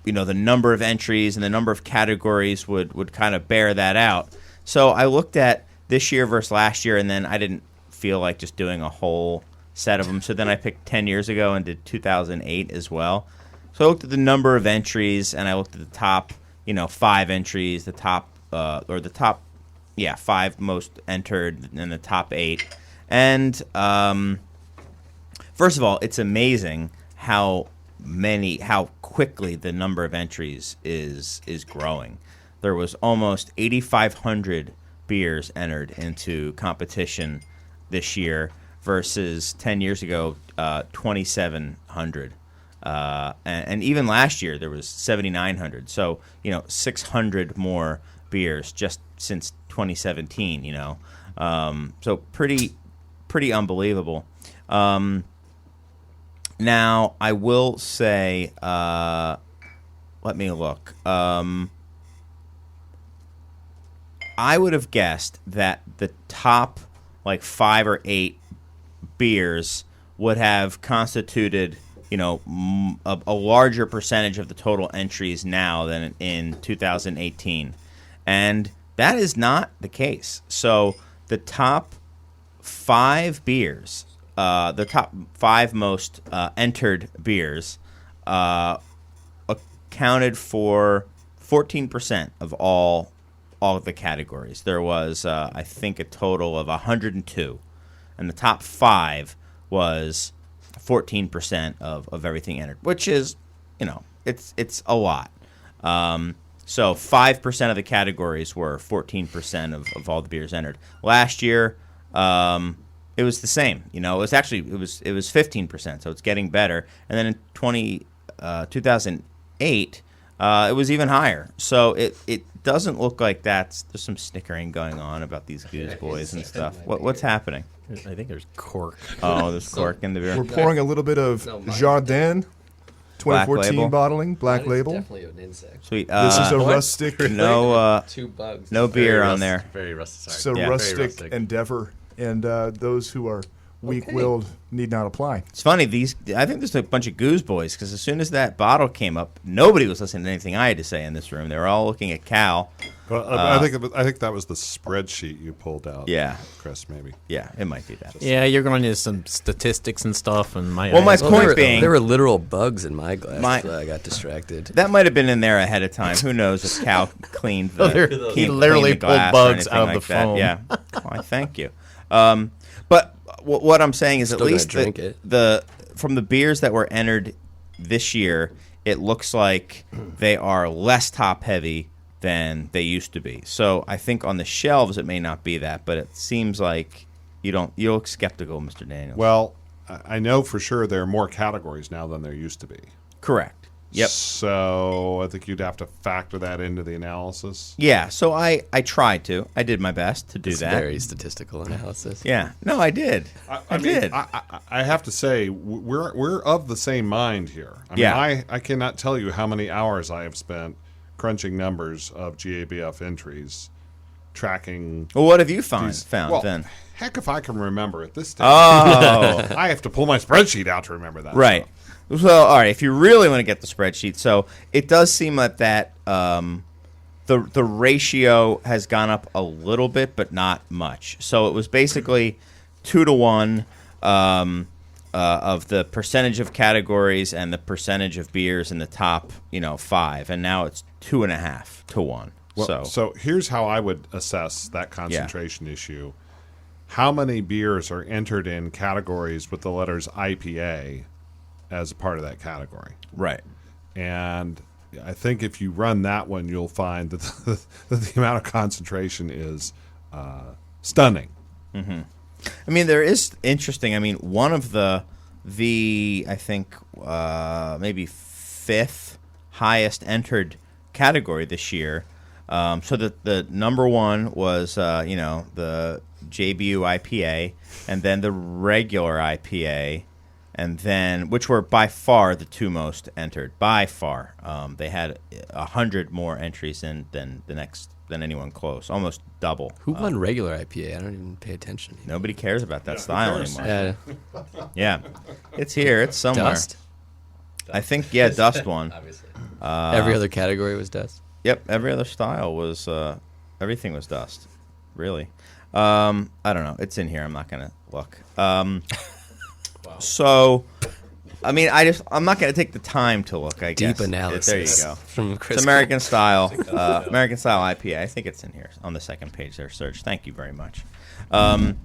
the number of entries and the number of categories would kind of bear that out. So I looked at this year versus last year, and then I didn't feel like just doing a whole set of them. So then I picked 10 years ago and did 2008 as well. So I looked at the number of entries, and I looked at the top, 5 entries, the top 5 most entered, and the top 8. And first of all, it's amazing how quickly the number of entries is growing. There was almost 8,500 beers entered into competition this year versus 10 years ago, 2,700. And even last year there was 7,900. So 600 more beers just since 2017. So pretty unbelievable. Now I will say, let me look. I would have guessed that the top 5 or 8 beers would have constituted a larger percentage of the total entries now than in 2018. And that is not the case. So the top 5 beers, the top 5 most entered beers, accounted for 14% of all of the categories. There was, I think, a total of 102. And the top 5 was 14% of everything entered, which is, it's a lot. So 5% of the categories were 14% of all the beers entered. Last year, it was the same. It was 15%, so it's getting better. And then in 2008, it was even higher. So it doesn't look like there's some snickering going on about these goose boys and stuff. What's happening? I think there's cork. Oh, there's cork in the beer. We're pouring a little bit of Jardin 2014 Label. bottling, Black Mine is Label. definitely an insect. Sweet. This is a rustic. no 2 bugs. no beer on there. Very rusty. It's a Sorry. rustic endeavor, and those who are weak-willed need not apply. It's funny. I think there's a bunch of goose boys because as soon as that bottle came up, nobody was listening to anything I had to say in this room. They were all looking at Cal. Well, I think that was the spreadsheet you pulled out. Yeah. Chris, maybe. Yeah, it might be that. Yeah, you're going into some statistics and stuff. And my Well, my point being- there were literal bugs in my glass. My- I got distracted. That might have been in there ahead of time. Who knows if Cal cleaned the He literally cleaned the glass pulled or bugs anything out of like the that. foam. Yeah. Why, thank you. But what I'm saying is Still at gonna least drink it. from the beers that were entered this year, it looks like they are less top heavy than they used to be. So I think on the shelves it may not be that, but it seems like you look skeptical, Mr. Daniels. Well, I know for sure there are more categories now than there used to be. Correct. Yep. So I think you'd have to factor that into the analysis. Yeah. So I tried to. I did my best to do It's that. very statistical analysis. Yeah. No, I did. I did. I have to say we're of the same mind here. I mean, Yeah. I cannot tell you how many hours I have spent crunching numbers of GABF entries, tracking. Well, what have you found Well, then? heck, if I can remember at this stage, Oh, I have to pull my spreadsheet out to remember that. right. stuff. So, all right. If you really want to get the spreadsheet, so it does seem like that the ratio has gone up a little bit, but not much. So it was basically 2-to-1 of the percentage of categories and the percentage of beers in the top, 5, and now it's 2.5 to 1. Well, so here's how I would assess that concentration issue. How many beers are entered in categories with the letters IPA as a part of that category? Right. And I think if you run that one, you'll find that the amount of concentration is stunning. Mm-hmm. I mean, there is interesting. I mean, one of the I think maybe 5th highest entered category this year. So the number one was the JBU IPA, and then the regular IPA, and then which were by far the 2 most entered. By far, they had 100 more entries than anyone close, almost double. Who won regular IPA? I don't even pay attention. Nobody cares about that style anymore. Yeah. Yeah, it's here. It's somewhere. Dust? I think Dust won. Obviously. Every other category was Dust. Yep, every other style was everything was Dust. Really, I don't know. It's in here. I'm not gonna look. So, I mean, I'm not going to take the time to look. I guess Deep analysis. There you go. From Chris. It's American style, American style IPA. I think it's in here on the second page there, Serge. Thank you very much. But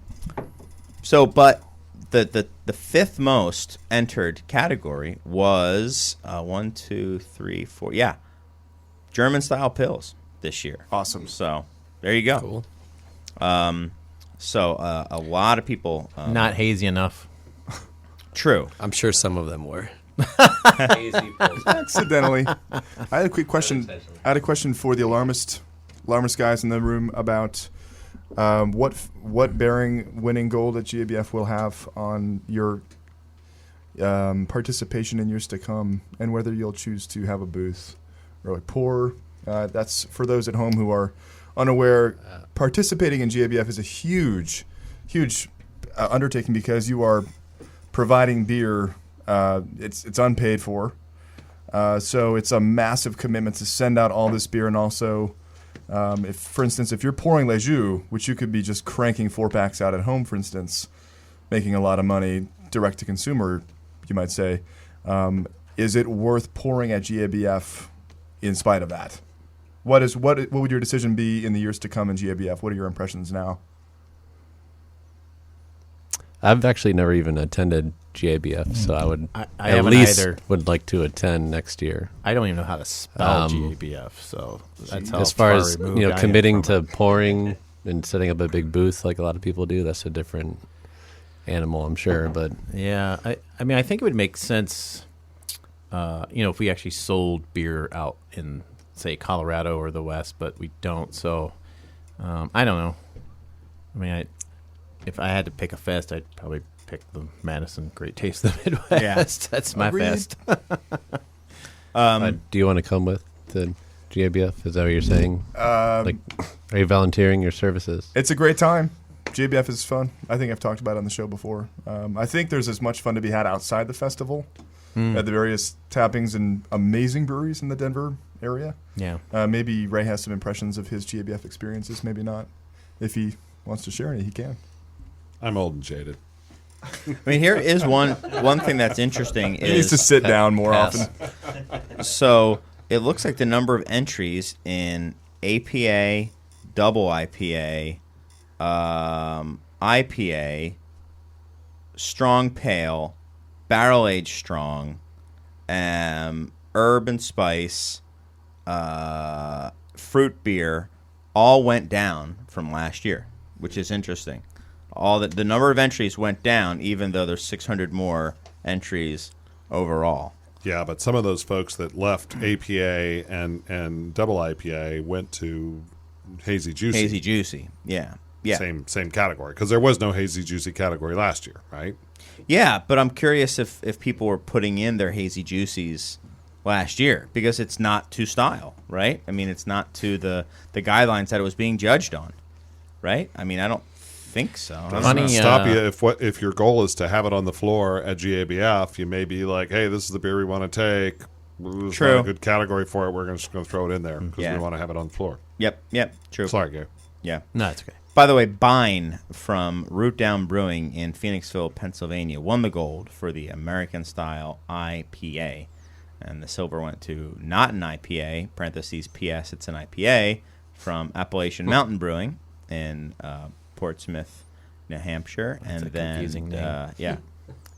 the fifth most entered category was 1, 2, 3, 4. Yeah, German style pills this year. Awesome. So there you go. Cool. So a lot of people Not hazy enough. True. I'm sure some of them were. Accidentally. I had a quick question. I had a question for the alarmist guys in the room about what bearing winning gold at GABF will have on your participation in years to come, and whether you'll choose to have a booth or pour. That's for those at home who are unaware. Participating in GABF is a huge undertaking because you are providing beer. It's unpaid for, so it's a massive commitment to send out all this beer. And also, if, for instance, if you're pouring Les Jus, which you could be just cranking 4-packs out at home, for instance, making a lot of money direct to consumer, you might say, is it worth pouring at GABF in spite of that? What would your decision be in the years to come in GABF? What are your impressions now? I've actually never even attended GABF, so I would I at haven't least either. would like to attend next year. I don't even know how to spell Um, GABF, so that's how As far far as removed I am committing from to it. pouring and setting up a big booth like a lot of people do, that's a different animal, I'm sure. But Yeah, I mean, I think it would make sense, if we actually sold beer out in, say, Colorado or the West, but we don't. So, I don't know. I mean, if I had to pick a fest, I'd probably pick the Madison Great Taste of the Midwest. Yeah. That's my Agreed. fest. do you want to come with the GABF? Is that what you're saying? Are you volunteering your services? It's a great time. GABF is fun. I think I've talked about it on the show before. I think there's as much fun to be had outside the festival at the various tappings and amazing breweries in the Denver area. Yeah. Maybe Ray has some impressions of his GABF experiences. Maybe not. If he wants to share any, he can. I'm old and jaded. I mean, here is one thing that's interesting He needs to is sit down more Pass. often. so it looks like the number of entries in APA, double IPA, IPA, strong pale, barrel aged strong, herb and spice, fruit beer, all went down from last year, which is interesting. The number of entries went down, even though there's 600 more entries overall. Yeah, but some of those folks that left APA and double IPA went to Hazy Juicy. Hazy juicy, yeah. Same category, because there was no Hazy Juicy category last year, right? Yeah, but I'm curious if people were putting in their hazy juicies last year, because it's not to style, right? I mean, it's not to the guidelines that it was being judged on, right? I mean, I don't think so. Doesn't Funny, stop you if your goal is to have it on the floor at GABF. You may be like, hey, this is the beer we want to take. There's True. not a good category for it. We're just going to throw it in there because Yeah. we want to have it on the floor. Yep, true. Sorry, Gary. Yeah. No, it's okay. By the way, Bine from Root Down Brewing in Phoenixville, Pennsylvania, won the gold for the American Style IPA. And the silver went to not an IPA, parentheses, P.S., it's an IPA, from Appalachian Mountain Brewing in Portsmouth, New Hampshire. That's and a then, confusing name.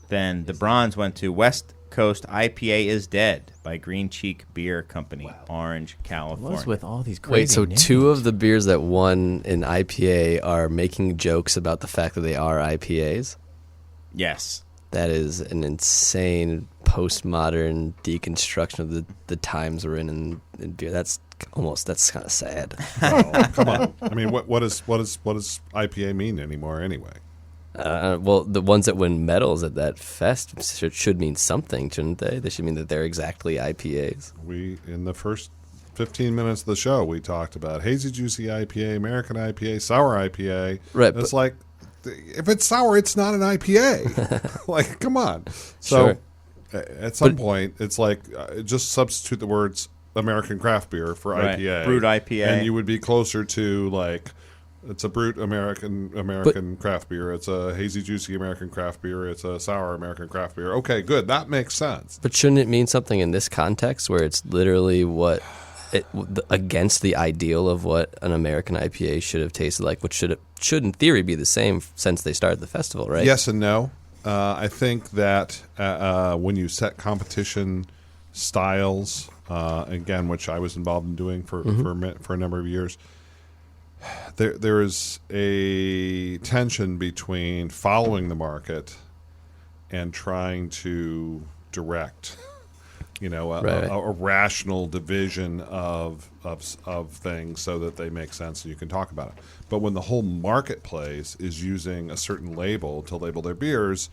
Then the bronze went to West Coast IPA is Dead by Green Cheek Beer Company, Orange, California. What's with all these crazy Wait, so names? two of the beers that won in IPA are making jokes about the fact that they are IPAs? Yes. That is an insane postmodern deconstruction of the times we're in beer. That's kind of sad. Oh, come on. I mean, what does IPA mean anymore anyway? Well, the ones that win medals at that fest should mean something, shouldn't they? They should mean that they're exactly IPAs. We, in the first 15 minutes of the show, we talked about Hazy Juicy IPA, American IPA, Sour IPA. Right, It's like, if it's sour, it's not an IPA. Like, come on. So at some point, it's like, just substitute the words American craft beer for Right. IPA. Brewed IPA. And you would be closer to, like, It's a brute American craft beer. It's a hazy, juicy American craft beer. It's a sour American craft beer. Okay, good. That makes sense. But shouldn't it mean something in this context where it's literally against the ideal of what an American IPA should have tasted like, which should in theory be the same since they started the festival, right? Yes and no. I think that when you set competition styles, again, which I was involved in doing for a number of years, there is a tension between following the market and trying to direct, a rational division of things so that they make sense and you can talk about it. But when the whole marketplace is using a certain label to label their beers,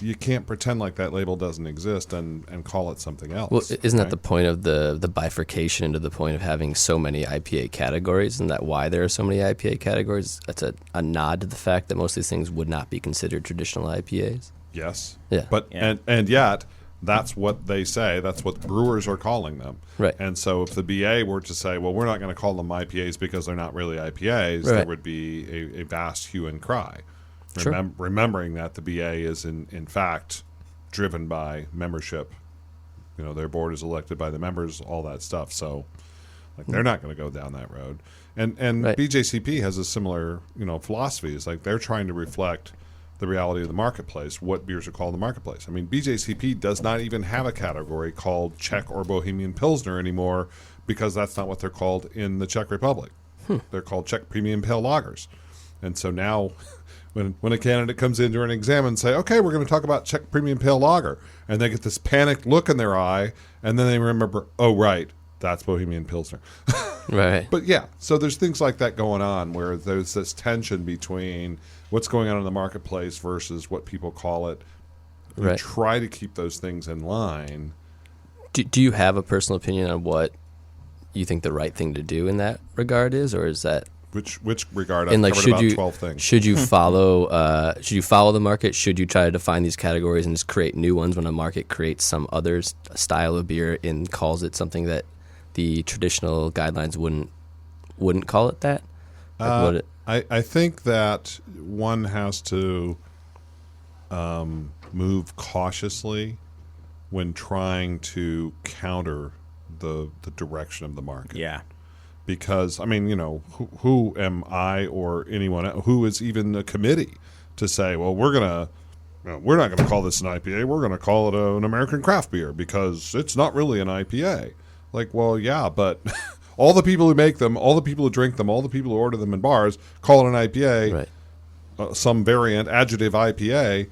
you can't pretend like that label doesn't exist and call it something else. Well, isn't that the point of the bifurcation to the point of having so many IPA categories? Isn't that why there are so many IPA categories? That's a nod to the fact that most of these things would not be considered traditional IPAs. Yes. Yeah. But and yet that's what they say. That's what brewers are calling them. Right. And so if the BA were to say, well, we're not going to call them IPAs because they're not really IPAs, there would be a vast hue and cry. Sure. Remembering that the BA is in fact driven by membership. Their board is elected by the members, all that stuff. So they're not going to go down that road. And BJCP has a similar, philosophy. It's like they're trying to reflect the reality of the marketplace, what beers are called in the marketplace. I mean, BJCP does not even have a category called Czech or Bohemian Pilsner anymore because that's not what they're called in the Czech Republic. They're called Czech Premium Pale Lagers. And so now when a candidate comes in during an exam and say, okay, we're going to talk about Czech Premium Pale Lager, and they get this panicked look in their eye, and then they remember, oh, right, that's Bohemian Pilsner. Right. But yeah, so there's things like that going on where there's this tension between what's going on in the marketplace versus what people call it. You Right. try to keep those things in line. Do you have a personal opinion on what you think the right thing to do in that regard is, or is that Which regard? and I've like covered about 12 things. should you follow the market? Should you try to define these categories and just create new ones when a market creates some other style of beer and calls it something that the traditional guidelines wouldn't call it that? I think that one has to move cautiously when trying to counter the direction of the market. Yeah. Because, I mean, who am I or anyone who is even a committee to say, well, we're not going to call this an IPA. We're going to call it an American craft beer because it's not really an IPA. Like, well, yeah, but all the people who make them, all the people who drink them, all the people who order them in bars call it an IPA, Right. Some variant, adjective IPA.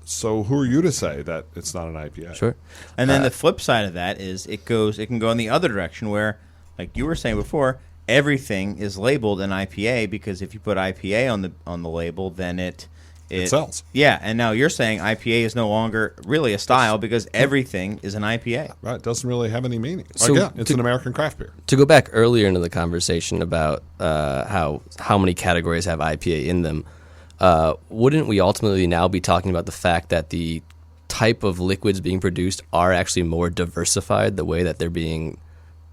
So who are you to say that it's not an IPA? Sure. And then the flip side of that is it can go in the other direction where, like you were saying before, everything is labeled an IPA because if you put IPA on the label, then it sells. Yeah, and now you're saying IPA is no longer really a style because everything is an IPA. Right, it doesn't really have any meaning. So Again, it's an American craft beer. To go back earlier into the conversation about how many categories have IPA in them, wouldn't we ultimately now be talking about the fact that the type of liquids being produced are actually more diversified? The way that they're being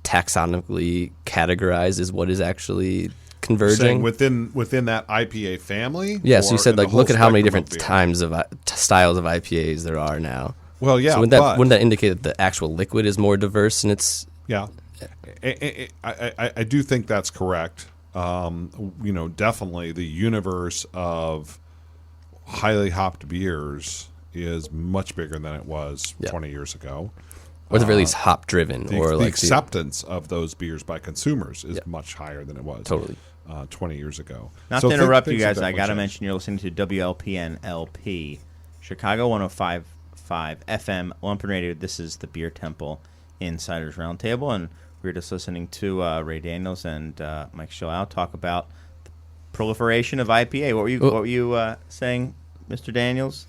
taxonomically categorized is what is actually converging within that IPA family. Yeah, so you said like look at how many different times. times of styles of IPAs there are now. Well, yeah, so wouldn't that indicate that the actual liquid is more diverse and it's yeah. I do think that's correct. Definitely the universe of highly hopped beers is much bigger than it was 20 years ago. or at the very least hop driven, the acceptance of those beers by consumers is much higher than it was Totally. 20 years ago. Not So to interrupt you things have guys, I definitely got to changed. mention you're listening to WLPN LP, Chicago 105.5 FM, Lumpin Radio. This is the Beer Temple Insiders Roundtable, and we're just listening to Ray Daniels and Mike Schallau talk about the proliferation of IPA. What were you saying, Mr. Daniels?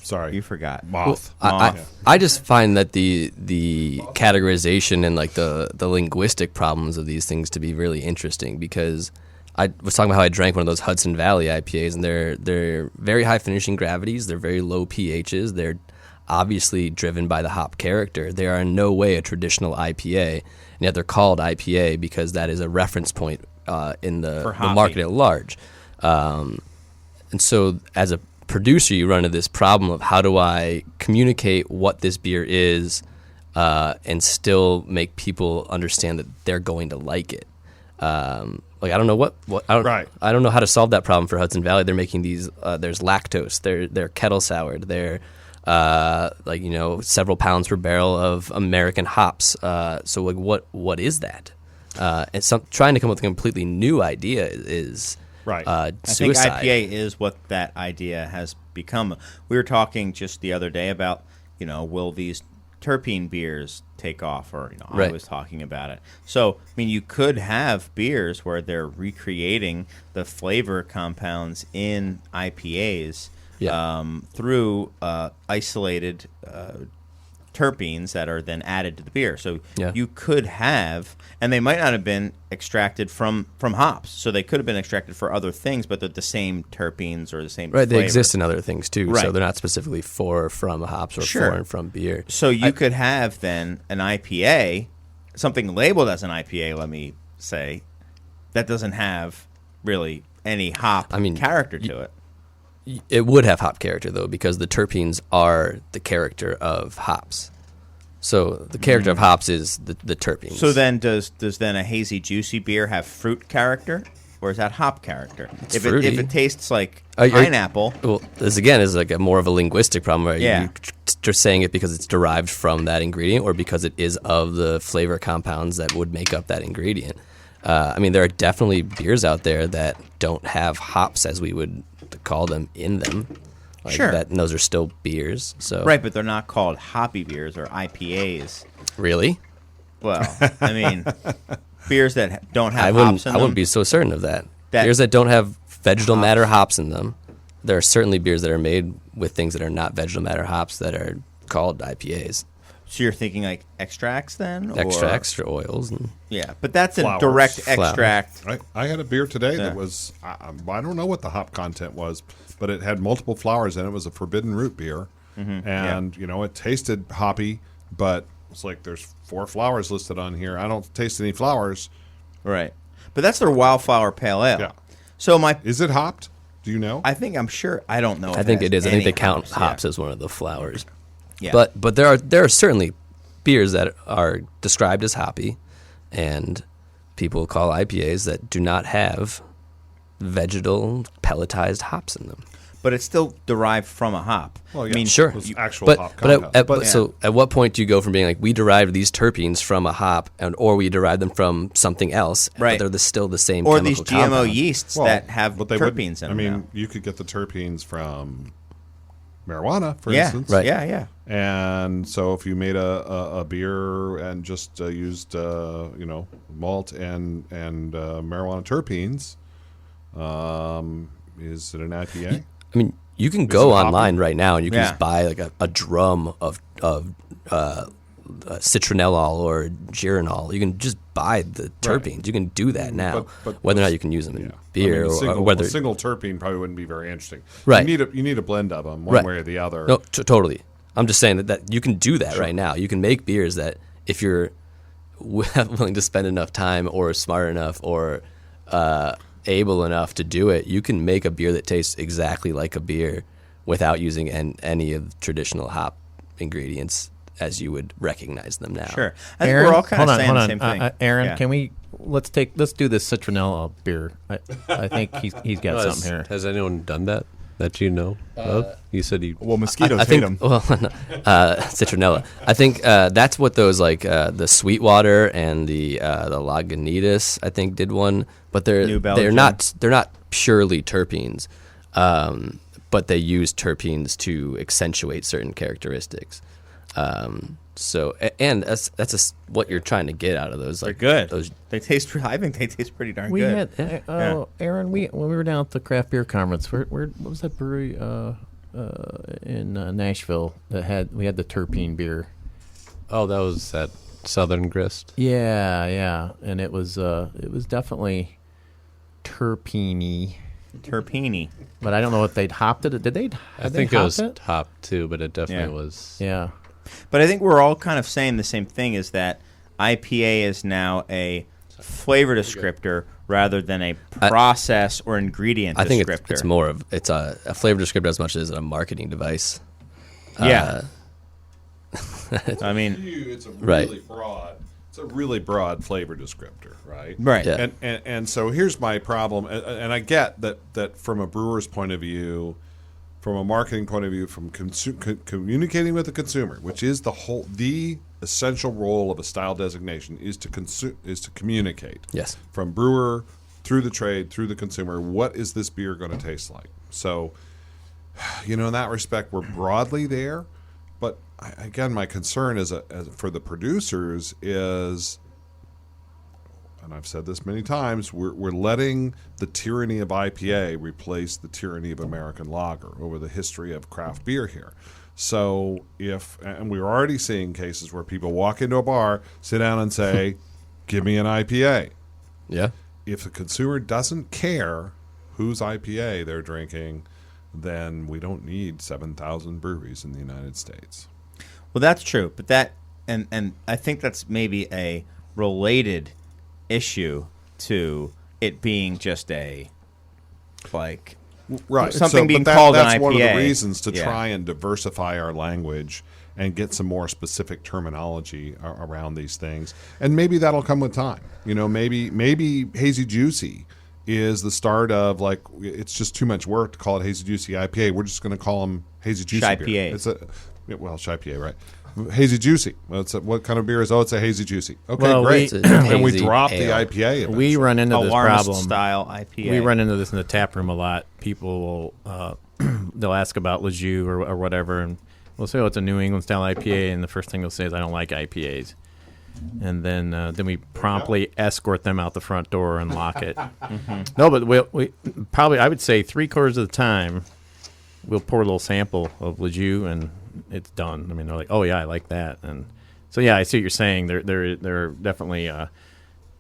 Sorry. You forgot. Moth. I just find that the categorization and like the linguistic problems of these things to be really interesting, because I was talking about how I drank one of those Hudson Valley IPAs, and they're very high finishing gravities, they're very low pHs, they're obviously driven by the hop character. They are in no way a traditional IPA, and yet they're called IPA because that is a reference point in the For hobby. market at large. And so as a producer, you run into this problem of how do I communicate what this beer is and still make people understand that they're going to like it. Like I don't know I don't know how to solve that problem for Hudson Valley. They're making these. There's lactose. They're kettle soured. They're several pounds per barrel of American hops. So like what is that? And trying to come up with a completely new idea is Right. I think suicide. IPA is what that idea has become. We were talking just the other day about, will these terpene beers take off? Or, Right. I was talking about it. So, I mean, you could have beers where they're recreating the flavor compounds in IPAs through isolated terpenes that are then added to the beer. So you could have, and they might not have been extracted from hops. So they could have been extracted for other things, but they're the same terpenes or the same Right, flavor. they exist in other things too. Right. So they're not specifically from hops or Sure. for and from beer. So you could have then an IPA, something labeled as an IPA, let me say, that doesn't have really any hop character to it. It would have hop character though, because the terpenes are the character of hops. So the character of hops is the terpenes. So then does then a hazy juicy beer have fruit character, or is that hop character? If it tastes like pineapple, well, this again is like more of a linguistic problem. Right? Yeah. You're just saying it because it's derived from that ingredient, or because it is of the flavor compounds that would make up that ingredient. There are definitely beers out there that don't have hops, as we would call them, in them. Sure. And those are still beers. So right, but they're not called hoppy beers or IPAs. Really? Well, beers that don't have I hops in them. I wouldn't be so certain of that. Beers that don't have vegetal matter hops in them. There are certainly beers that are made with things that are not vegetal matter hops that are called IPAs. So you're thinking like extracts then? Extracts or oils. Yeah, but that's a Flowers. direct Flower. extract. I had a beer today that was, I don't know what the hop content was, but it had multiple flowers in it. It was a forbidden root beer. And, it tasted hoppy, but it's like there's 4 flowers listed on here. I don't taste any flowers. Right. But that's their Wildflower Pale Ale. Yeah. So Is it hopped? Do you know? I'm sure. I don't know. I think it is. I think they count hops as one of the flowers. Yeah. But there are certainly beers that are described as hoppy, and people call IPAs that do not have vegetal pelletized hops in them. But it's still derived from a hop. Well, yeah. I mean, Sure. It's actual hop compound. So at what point do you go from being like, we derived these terpenes from a hop, or we derived them from something else, Right. but they're still the same or chemical these GMO compound? yeasts Well, that have but they terpenes in wouldn't- them. now. you could get the terpenes from marijuana, for Yeah. instance. Right. Yeah. And so if you made a beer and just used malt and marijuana terpenes, is it an IPA? I mean, you can go it hoppy? online right now and you can Yeah. just buy like a drum of citronellol or giranol. You can just buy the terpenes. You can do that now. But whether or not you can use them in Yeah. beer or whether a single terpene probably wouldn't be very interesting. Right. You need a blend of them, one Right. way or the other. No, totally. I'm just saying that you can do that right now. You can make beers that if you're willing to spend enough time or smart enough or able enough to do it, you can make a beer that tastes exactly like a beer without using any of the traditional hop ingredients as you would recognize them now. Sure. I think we're all kind of saying the same hold thing. on. Aaron, Yeah. can we let's do this citronella beer? I think he's got something here. Has anyone done that you know of? You said you. Well, mosquitoes I hate think, them. well, citronella. I think that's what those like the Sweetwater and the Lagunitas I think did one, but New they're Belgium. not purely terpenes, but they use terpenes to accentuate certain characteristics. That's what you're trying to get out of those. They're Like good. Those I think they taste pretty darn We good. had Aaron. When we were down at the craft beer conference, what was that brewery in Nashville that we had the terpene beer? Oh, that was at Southern Grist. Yeah, and it was definitely terpene-y, Terpene. but I don't know if they'd hopped it. Did they? I think it was hopped too, but it definitely was. Yeah. But I think we're all kind of saying the same thing, is that IPA is now a flavor descriptor rather than a process or ingredient I think descriptor. it's more of it's a flavor descriptor as much as a marketing device. Yeah. I mean, It's a Right. really broad. It's a really broad flavor descriptor, right? right. Yeah. And so here's my problem, and I get that from a brewer's point of view, from a marketing point of view, from communicating with the consumer, which is the essential role of a style designation, is to communicate. Yes. From brewer through the trade through the consumer, what is this beer going to taste like? So, in that respect, we're broadly there. But again, my concern as for the producers is, and I've said this many times, we're letting the tyranny of IPA replace the tyranny of American lager over the history of craft beer here. So and we're already seeing cases where people walk into a bar, sit down and say, give me an IPA. Yeah. If the consumer doesn't care whose IPA they're drinking, then we don't need 7,000 breweries in the United States. Well, that's true, but and I think that's maybe a related issue to it being just a Right. something being called an IPA. That's one of the reasons to Yeah. try and diversify our language and get some more specific terminology around these things. And maybe that'll come with time. Maybe Hazy Juicy is the start of it's just too much work to call it Hazy Juicy IPA. We're just going to call them Hazy Juicy Shy beer. PAs. It's Shy PA, right? Hazy Juicy. Well, what kind of beer is? It's a Hazy Juicy. Okay, Well, great. It's a And we hazy drop the ale. IPA. eventually. We run into this alarmist problem. style IPA. We run into this in the tap room a lot. People will they'll ask about Lejeune or whatever, and we'll say, "Oh, it's a New England style IPA," and the first thing they'll say is, "I don't like IPAs." And then we promptly escort them out the front door and lock it. No, but we probably, I would say 3/4 of the time we'll pour a little sample of Lejeune and it's done. I mean, they're like, "Oh yeah, I like that." And so yeah, I see what you're saying. They're definitely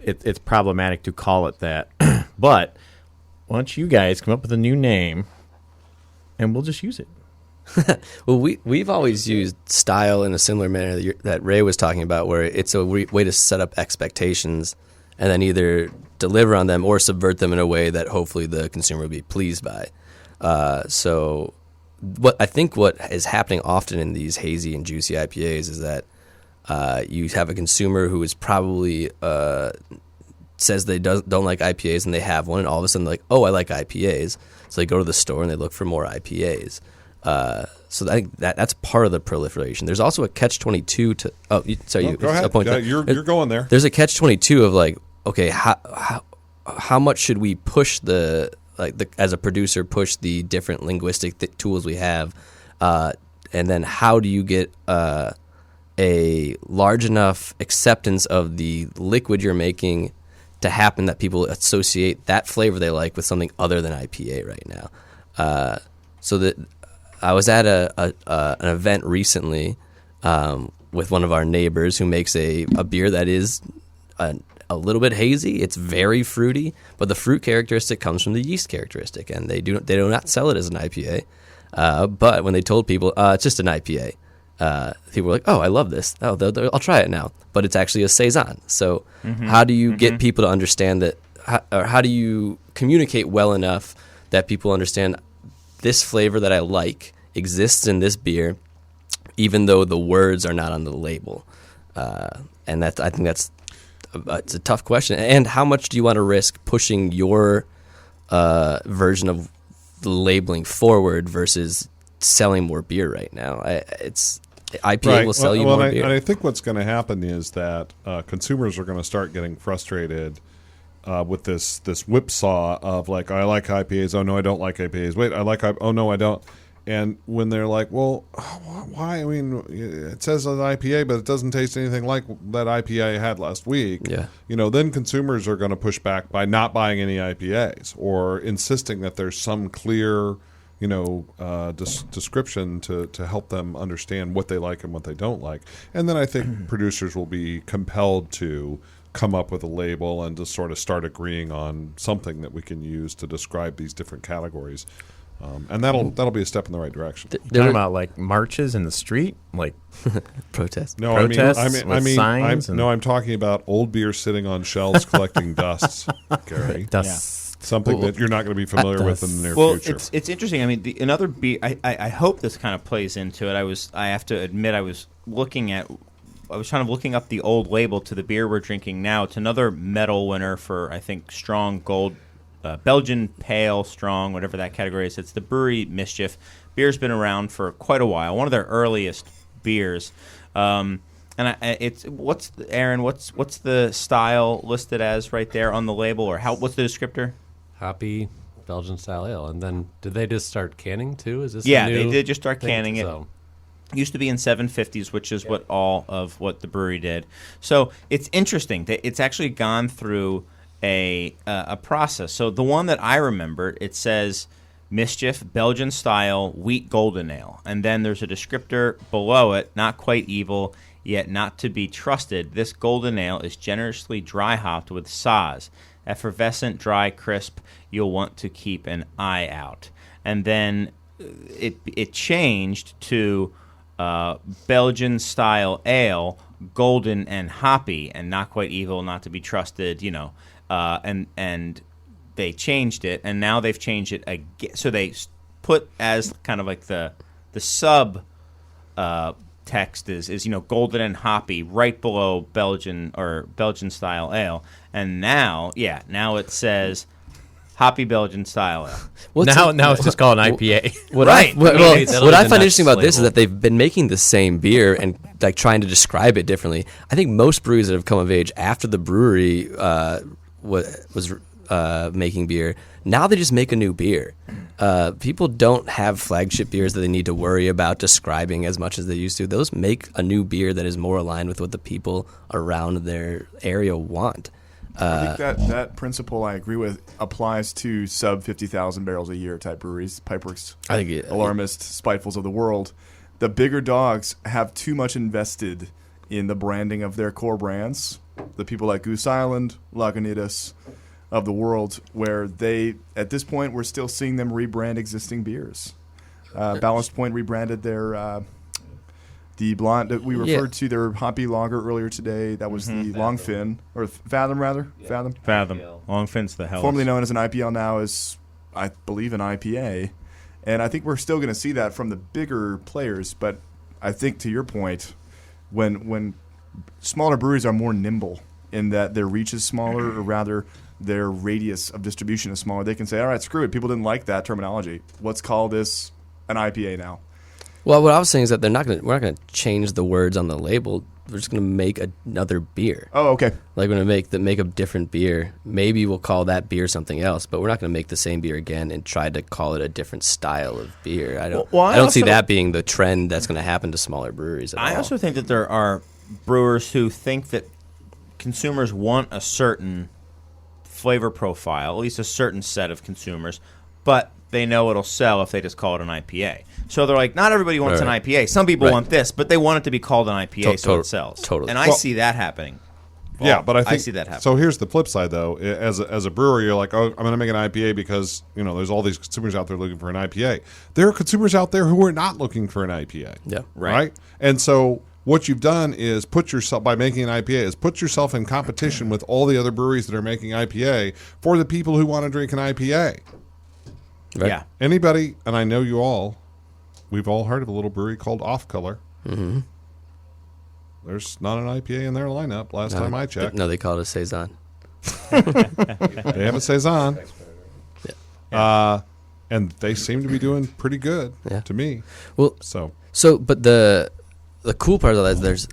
it's problematic to call it that. But why don't you guys come up with a new name and we'll just use it. Well, we've always used style in a similar manner that Ray was talking about, where it's a way to set up expectations and then either deliver on them or subvert them in a way that hopefully the consumer will be pleased by. So what is happening often in these hazy and juicy IPAs is that you have a consumer who is probably says they don't like IPAs, and they have one, and all of a sudden they're like, "Oh, I like IPAs." So they go to the store and they look for more IPAs. So I think that's part of the proliferation. There's also a catch-22 to. Oh, sorry, Go ahead. You're going there. There's a catch-22 of okay, how much should we push as a producer, push the different linguistic tools we have, and then how do you get a large enough acceptance of the liquid you're making to happen that people associate that flavor they like with something other than IPA right now. So that I was at an event recently with one of our neighbors who makes a beer that is a little bit hazy. It's very fruity, but the fruit characteristic comes from the yeast characteristic, and they do not sell it as an IPA. But when they told people it's just an IPA, people were like, "Oh, I love this. Oh, I'll try it now." But it's actually a saison. So how do you get people to understand that, or how do you communicate well enough that people understand this flavor that I like exists in this beer, even though the words are not on the label? And I think it's a tough question. And how much do you want to risk pushing your version of the labeling forward versus selling more beer right now? IPA will sell you more beer. And I think what's going to happen is that consumers are going to start getting frustrated with this whipsaw of like, I like IPAs. Oh no, I don't like IPAs. Wait, I like oh no, I don't. And when they're like, well, why? I mean, it says an IPA, but it doesn't taste anything like that IPA I had last week. Yeah. Then consumers are going to push back by not buying any IPAs or insisting that there's some clear, description to help them understand what they like and what they don't like. And then I think producers will be compelled to come up with a label and to sort of start agreeing on something that we can use to describe these different categories And that'll be a step in the right direction. Talking about like marches in the street, like Protest. No, protests I mean, with signs and- I'm talking about old beer sitting on shelves collecting dusts, Gary. dust. Something that you're not going to be familiar with in the near Well, future. it's interesting. I mean, another beer. I hope this kind of plays into it. I have to admit, I was kind of looking up the old label to the beer we're drinking now. It's another medal winner for, I think, strong gold, Belgian pale strong, whatever that category is. It's the brewery Mischief. Beer's been around for quite a while. One of their earliest beers. And Aaron? What's the style listed as right there on the label, or what's the descriptor? Hoppy Belgian style ale. And then did they just start canning too? Is this Yeah, a new they did just start thing? canning it. So, Used to be in 750s, which is what all of what the brewery did. So it's interesting that it's actually gone through a process. So the one that I remember, it says Mischief Belgian style wheat golden ale, and then there's a descriptor below it: not quite evil, yet not to be trusted. This golden ale is generously dry hopped with Saaz, effervescent, dry, crisp. You'll want to keep an eye out. And then it changed to Belgian style ale, golden and hoppy, and not quite evil, not to be trusted. And they changed it, and now they've changed it again. So they put as kind of like the sub text is golden and hoppy right below Belgian style ale, and now it says hoppy Belgian style ale. Now it's just called an IPA. What Right. What That'll I be find the interesting next about this is label. that they've been making the same beer and like trying to describe it differently. I think most breweries that have come of age after the brewery was making beer, now they just make a new beer. People don't have flagship beers that they need to worry about describing as much as they used to. Those make a new beer that is more aligned with what the people around their area want. I think that principle I agree with applies to sub 50,000 barrels a year type breweries, Pipeworks, I think Alarmist, Spitefuls of the world. The bigger dogs have too much invested in the branding of their core brands. The people like Goose Island, Lagunitas of the world, where they, at this point, we're still seeing them rebrand existing beers. Ballast Point rebranded their the blonde that we referred to their hoppy lager earlier today. That was the Longfin, or Fathom rather. Fathom. Longfin's the hell. Formerly known as an IPL, now is, I believe, an IPA. And I think we're still going to see that from the bigger players. But I think, to your point, when smaller breweries are more nimble in that their reach is smaller, or rather their radius of distribution is smaller, they can say, all right, screw it. People didn't like that terminology. Let's call this an IPA now. Well, what I was saying is that we're not going to change the words on the label. We're just going to make another beer. Oh, okay. Like we're going to make a different beer. Maybe we'll call that beer something else, but we're not going to make the same beer again and try to call it a different style of beer. I don't see that being the trend that's going to happen to smaller breweries at all. I also think that there are brewers who think that consumers want a certain flavor profile, at least a certain set of consumers, but they know it'll sell if they just call it an IPA. So they're like, not everybody wants an IPA. Some people want this, but they want it to be called an IPA so it sells. Totally. And I see that happening. Yeah, but I think see that happen. So here's the flip side, though. As a brewer, you're like, oh, I'm going to make an IPA because there's all these consumers out there looking for an IPA. There are consumers out there who are not looking for an IPA. Yeah, right. And so what you've done is put yourself in competition with all the other breweries that are making IPA for the people who want to drink an IPA. Right. Yeah. Anybody, and I know you all, we've all heard of a little brewery called Off Color. Mm-hmm. There's not an IPA in their lineup last time I checked. No, they call it a Saison. They have a Saison. And they seem to be doing pretty good to me. Well, but the cool part of that is there's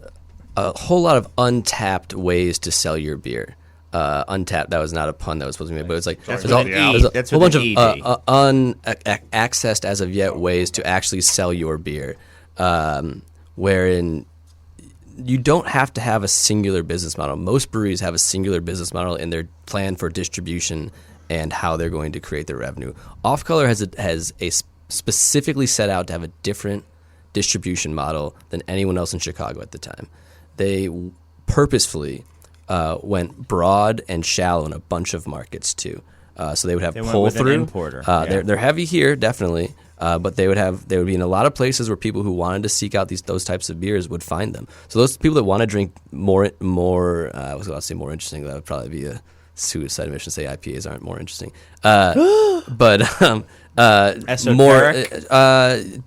a whole lot of untapped ways to sell your beer. Untapped, that was not a pun that was supposed to be made, but it's like That's there's with a an whole bunch E. of unaccessed as of yet ways to actually sell your beer, wherein you don't have to have a singular business model. Most breweries have a singular business model in their plan for distribution and how they're going to create their revenue. Off Color has a specifically set out to have a different distribution model than anyone else in Chicago at the time. They purposefully went broad and shallow in a bunch of markets too. So they would have They went pull with an through. importer. Yeah. They're heavy here, definitely. But they would be in a lot of places where people who wanted to seek out those types of beers would find them. So those people that want to drink more, I was going to say more interesting. That would probably be a suicide mission to say IPAs aren't more interesting. But more,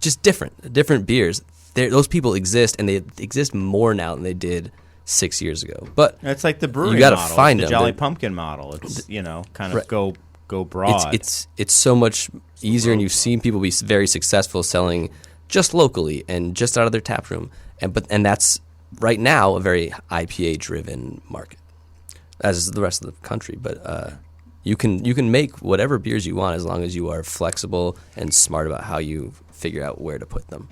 just different beers. Those people exist, and they exist more now than they did 6 years ago. But It's like the brewery you gotta model, find the them. Jolly Pumpkin model. It's kind of Right. go broad. it's so much easier, and you've seen people be very successful selling just locally and just out of their tap room, and that's right now a very IPA driven market, as is the rest of the country. But you can make whatever beers you want as long as you are flexible and smart about how you figure out where to put them.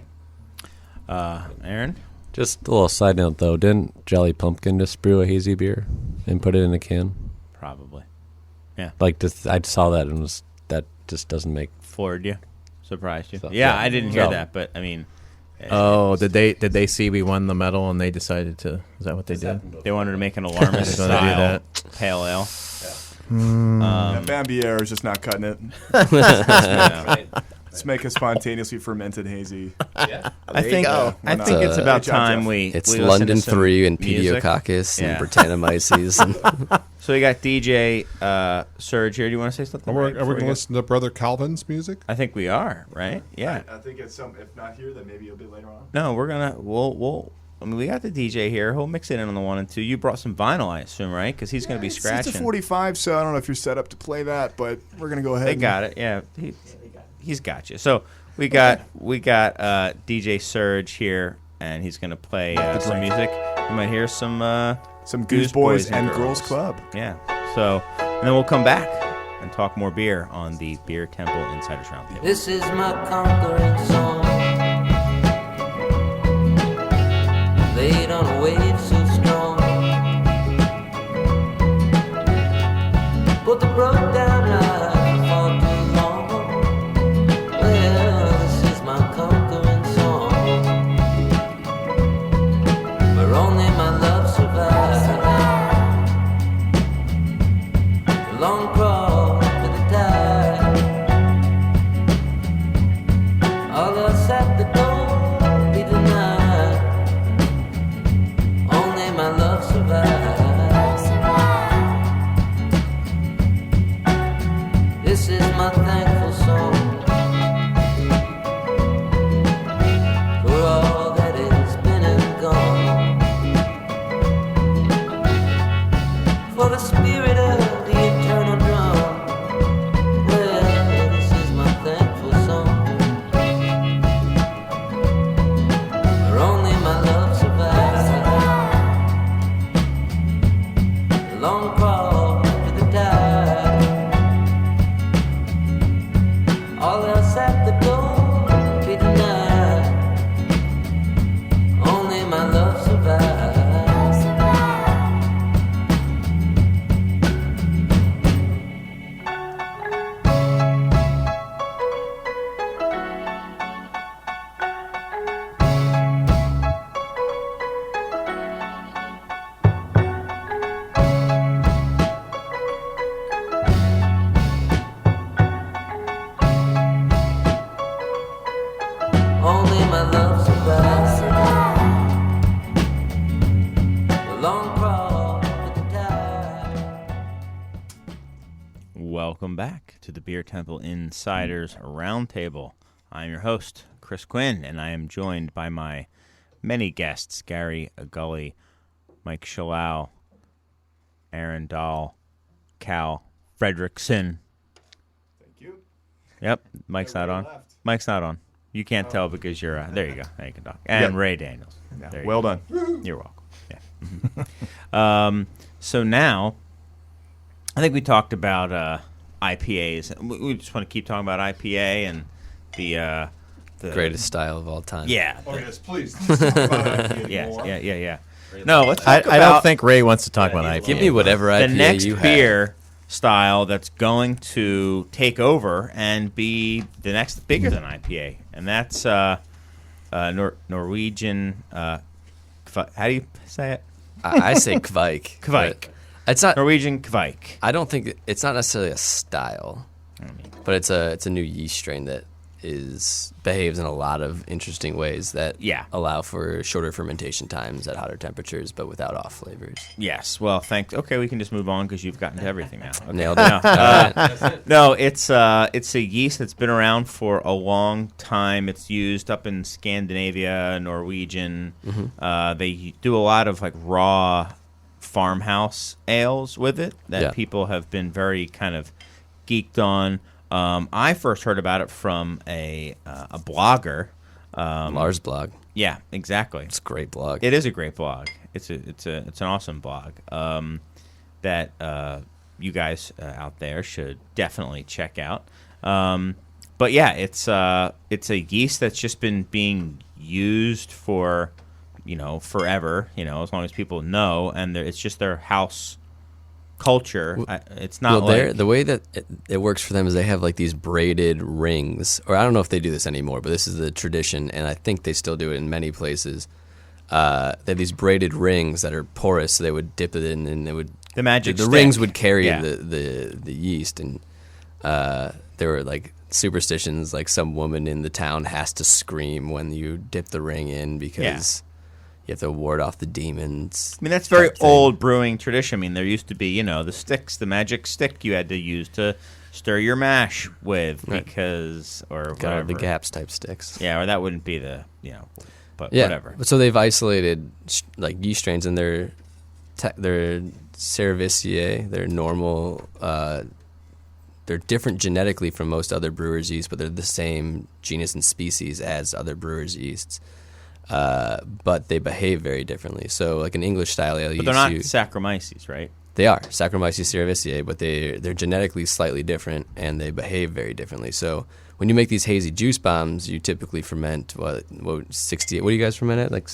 Aaron? Just a little side note, though. Didn't Jolly Pumpkin just brew a hazy beer and put it in a can? Probably. Like, I saw that and that just doesn't make... Floored you? Surprised you? So- Yeah, yeah. I didn't hear So- that, but I mean... Oh, did they see we won the medal and they decided to? Is that what they did? They wanted to make an alarmist They're gonna do style that. pale ale. Bambier is just not cutting it. Yeah. Let's make a spontaneously fermented hazy. I think go. I Why think not? it's about Good job, time Jeff. we It's we listen London to some 3 and music. Pediococcus Yeah. and Britannomyces. And So we got DJ Serge here. Do you want to say something? Are we right before going to go? listen to Brother Calvin's music? I think we are, right? Yeah. I think it's if not here, then maybe it'll be later on. No, we'll. I mean, we got the DJ here. He'll mix it in on the 1 and 2. You brought some vinyl, I assume, right? Because he's going to be scratching. It's a 45, so I don't know if you're set up to play that, but we're gonna go ahead. They got it. Yeah, he's got you. So we got DJ Serge here, and he's going to play some music. You might hear some Goose Boys and Girls Club. Yeah. So and then we'll come back and talk more beer on the Beer Temple Insiders Roundtable. This is my conquering song, laid on a wave so strong, but the broke down life far too long. Well, this is my conquering song, where only my love survives. The long crawl to the tide, all else at the door be denied. Only my love survives. This is my thankful song for all that has been and gone, for the spirit of the eternal drum. Well, this is my thankful song, where only my love survives. The long crawl to the tide, all else at the door be denied. Only my love survives. Only my love survives. The long crawl to the tide. Welcome back to the Beer Temple Insiders Roundtable. I'm your host, Chris Quinn, and I am joined by my many guests, Gary Gully, Mike Schallau, Aaron Dahl, Cal Fredrickson. Thank you. Yep, Mike's not on. left. Mike's not on. You can't tell because you're there. You go. Now you can talk. And Yep. Ray Daniels. Yeah, There you well go. done. You're welcome. Yeah. So now, I think we talked about IPAs. We just want to keep talking about IPA and the greatest style of all time. Yeah. Oh, yes, please. Let's talk about IPA Yes. more. Yeah. No, let's I talk don't about think Ray wants to talk about IPA. Give me whatever the IPA next you have. beer style that's going to take over and be the next bigger than IPA, and that's Norwegian. How do you say it? I say Kvike. Kvike. It's not. Norwegian Kvike. I don't think it's not necessarily a style, but it's a new yeast strain that behaves in a lot of interesting ways that allow for shorter fermentation times at hotter temperatures, but without off flavors. Yes. Well, thanks. Okay, we can just move on because you've gotten to everything now. Okay. Nailed it. No, it's a yeast that's been around for a long time. It's used up in Scandinavia, Norwegian. They do a lot of like raw farmhouse ales with it that people have been very kind of geeked on. I first heard about it from a blogger, Lars blog. Yeah, exactly. It's a great blog. It is a great blog. It's an awesome blog that you guys out there should definitely check out. But yeah, it's a yeast that's just been being used for forever. As long as people know, and it's just their house culture. It's not the way that it works for them is they have like these braided rings, or I don't know if they do this anymore, but this is the tradition, and I think they still do it in many places. They have these braided rings that are porous, so they would dip it in, and the rings would carry the yeast, and there were like superstitions, like some woman in the town has to scream when you dip the ring in because. You have to ward off the demons. I mean, that's very old brewing tradition. I mean, there used to be, the sticks, the magic stick you had to use to stir your mash with because, or whatever. The Gaps type sticks. Yeah, or that wouldn't be the, but whatever. So they've isolated like yeast strains, and they're Cerevisiae, they're normal, they're different genetically from most other brewers' yeast, but they're the same genus and species as other brewers' yeasts. But they behave very differently. So, like an English style ale, but they're not Saccharomyces, right? They are Saccharomyces cerevisiae, but they're genetically slightly different and they behave very differently. So, when you make these hazy juice bombs, you typically ferment 68. What do you guys ferment at? Like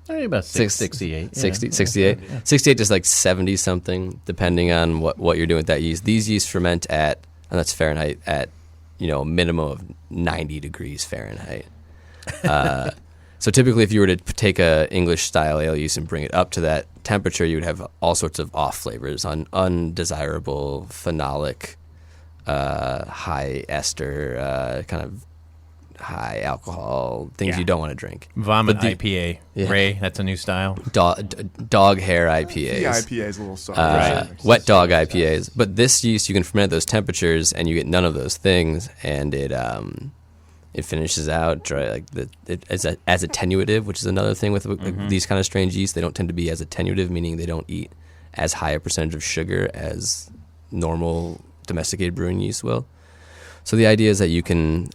about 68. 68. 68 is like 70 something, depending on what you're doing with that yeast. These yeasts ferment at, and that's Fahrenheit, at a minimum of 90 degrees Fahrenheit. So typically, if you were to take a English style ale yeast and bring it up to that temperature, you would have all sorts of off flavors, undesirable, phenolic, high ester, kind of high alcohol things you don't want to drink. Vomit IPA, Ray. That's a new style. Dog hair IPAs. The IPA is a little soft. Wet dog IPAs. But this yeast, you can ferment at those temperatures, and you get none of those things, and it finishes out dry, like as attenuative, which is another thing with these kind of strange yeasts. They don't tend to be as attenuative, meaning they don't eat as high a percentage of sugar as normal domesticated brewing yeast will. So the idea is that you can.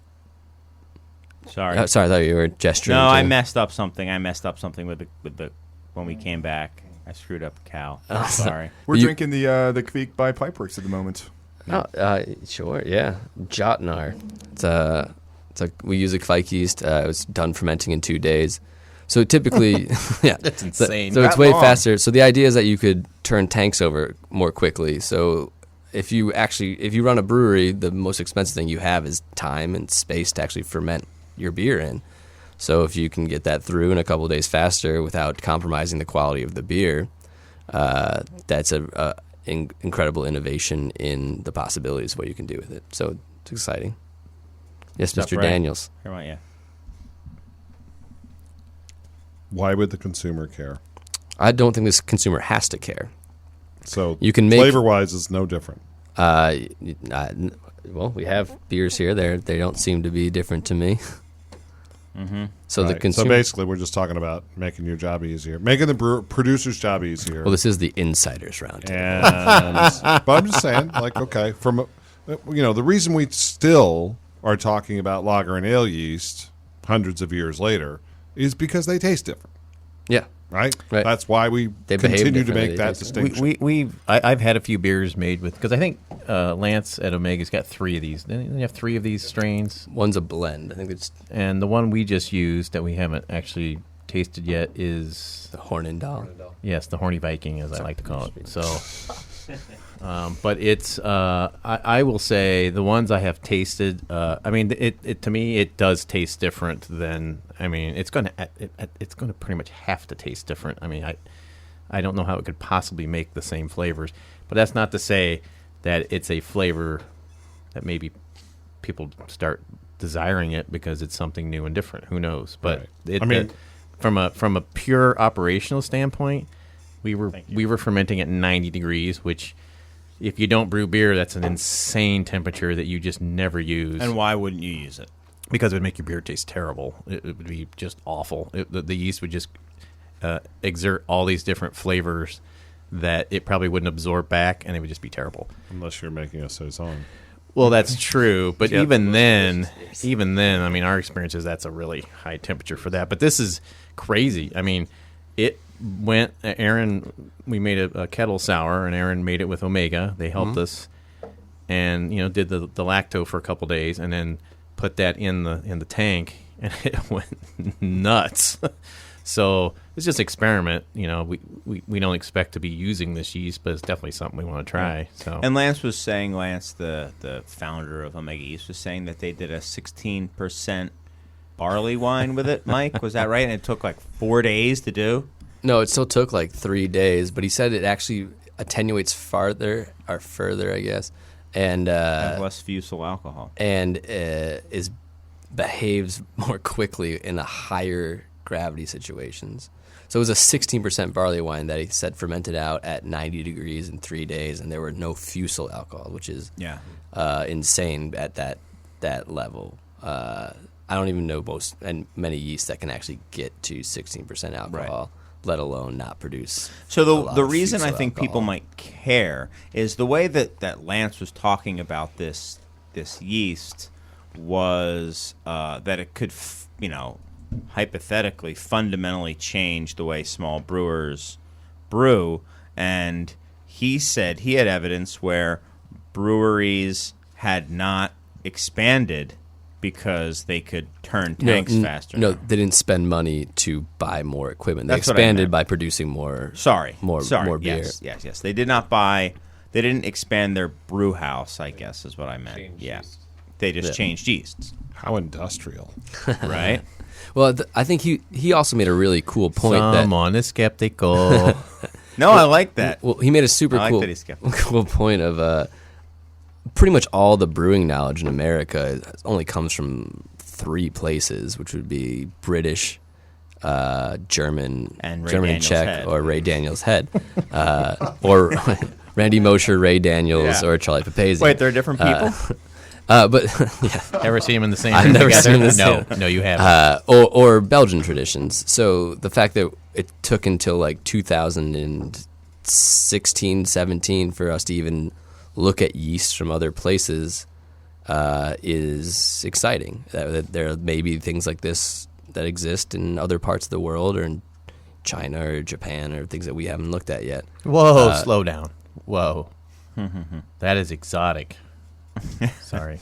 Sorry, I thought you were gesturing. No, I messed up something. with the when we came back. I screwed up Cal. Sorry. We're drinking the Kvik by Pipeworks at the moment. Sure, yeah. Jotnar. We use a Kvike yeast. It was done fermenting in 2 days. So typically, that's insane. So it's way faster. So the idea is that you could turn tanks over more quickly. So if you run a brewery, the most expensive thing you have is time and space to actually ferment your beer in. So if you can get that through in a couple of days faster without compromising the quality of the beer, that's a incredible innovation in the possibilities of what you can do with it. So it's exciting. Yes, Mr. Daniels. Here, why, yeah. Why would the consumer care? I don't think this consumer has to care. So you can make flavor-wise is no different. Well, we have beers here. They don't seem to be different to me. Mm-hmm. So right. the consumer. So basically, we're just talking about making your job easier, making the producer's job easier. Well, this is the insiders round. But I'm just saying, like, okay, the reason we still are talking about lager and ale yeast hundreds of years later is because they taste different. Yeah. Right? That's why we continue to make that distinction. I've had a few beers made with, because I think Lance at Omega's got 3 of these. Didn't you have 3 of these strains? One's a blend. I think it's. And the one we just used that we haven't actually tasted yet is the Dahl. Yes, the Horny Viking, as I like to call it. So, but it's I will say the ones I have tasted. I mean, it to me it does taste different than. I mean, it's going to pretty much have to taste different. I mean, I don't know how it could possibly make the same flavors. But that's not to say that it's a flavor that maybe people start desiring it because it's something new and different. Who knows? But Right. from a pure operational standpoint, we were fermenting at 90 degrees, which if you don't brew beer, that's an insane temperature that you just never use. And why wouldn't you use it? Because it would make your beer taste terrible. It would be just awful. The yeast would just exert all these different flavors that it probably wouldn't absorb back, and it would just be terrible. Unless you're making a saison. Well, that's true, but even then, I mean, our experience is that's a really high temperature for that. But this is crazy. I mean, it went. Aaron, we made a kettle sour, and Aaron made it with Omega. They helped us, and did the lacto for a couple days, and then put that in the tank, and it went nuts. So it's just experiment. We don't expect to be using this yeast, but it's definitely something we want to try. So And Lance was saying, the founder of Omega Yeast, was saying that they did a 16% barley wine with it. Mike, was that right? And it took like 4 days to do. No, it still took like 3 days, but he said it actually attenuates further, I guess, and Has less fusel alcohol. and behaves more quickly in a higher gravity situations. So it was a 16% barley wine that he said fermented out at 90 degrees in 3 days, and there were no fusel alcohol, which is insane at that level. I don't even know many yeasts that can actually get to 16% alcohol, let alone not produce. So the of reason I fusel think people alcohol. might care is the way that Lance was talking about this yeast was that it could hypothetically fundamentally change the way small brewers brew, and he said he had evidence where breweries had not expanded because they could turn tanks faster. No, they didn't spend money to buy more equipment. They That's what I expanded meant. by producing more. Sorry, more beer. Yes. They did not buy. They didn't expand their brew house, I guess is what I meant. They just changed yeasts, How industrial. right? Well, I think he also made a really cool point Someone is skeptical. No, I like that. Well, he made a super I like cool, that he's skeptical. cool point of pretty much all the brewing knowledge in America only comes from 3 places, which would be British, German, And Ray German and Daniels' Czech, head. or Ray Daniels' head, or Randy Mosher, Ray Daniels, Yeah. or Charlie Papazian. Wait, they're different people. But yeah. Ever see them in the same I've room never together? seen them No, you haven't. Or Belgian traditions. So the fact that it took until like 2016, 17 for us to even look at yeast from other places is exciting. That there may be things like this that exist in other parts of the world, or in China or Japan, or things that we haven't looked at yet. Whoa, slow down. Whoa. That is exotic. Sorry.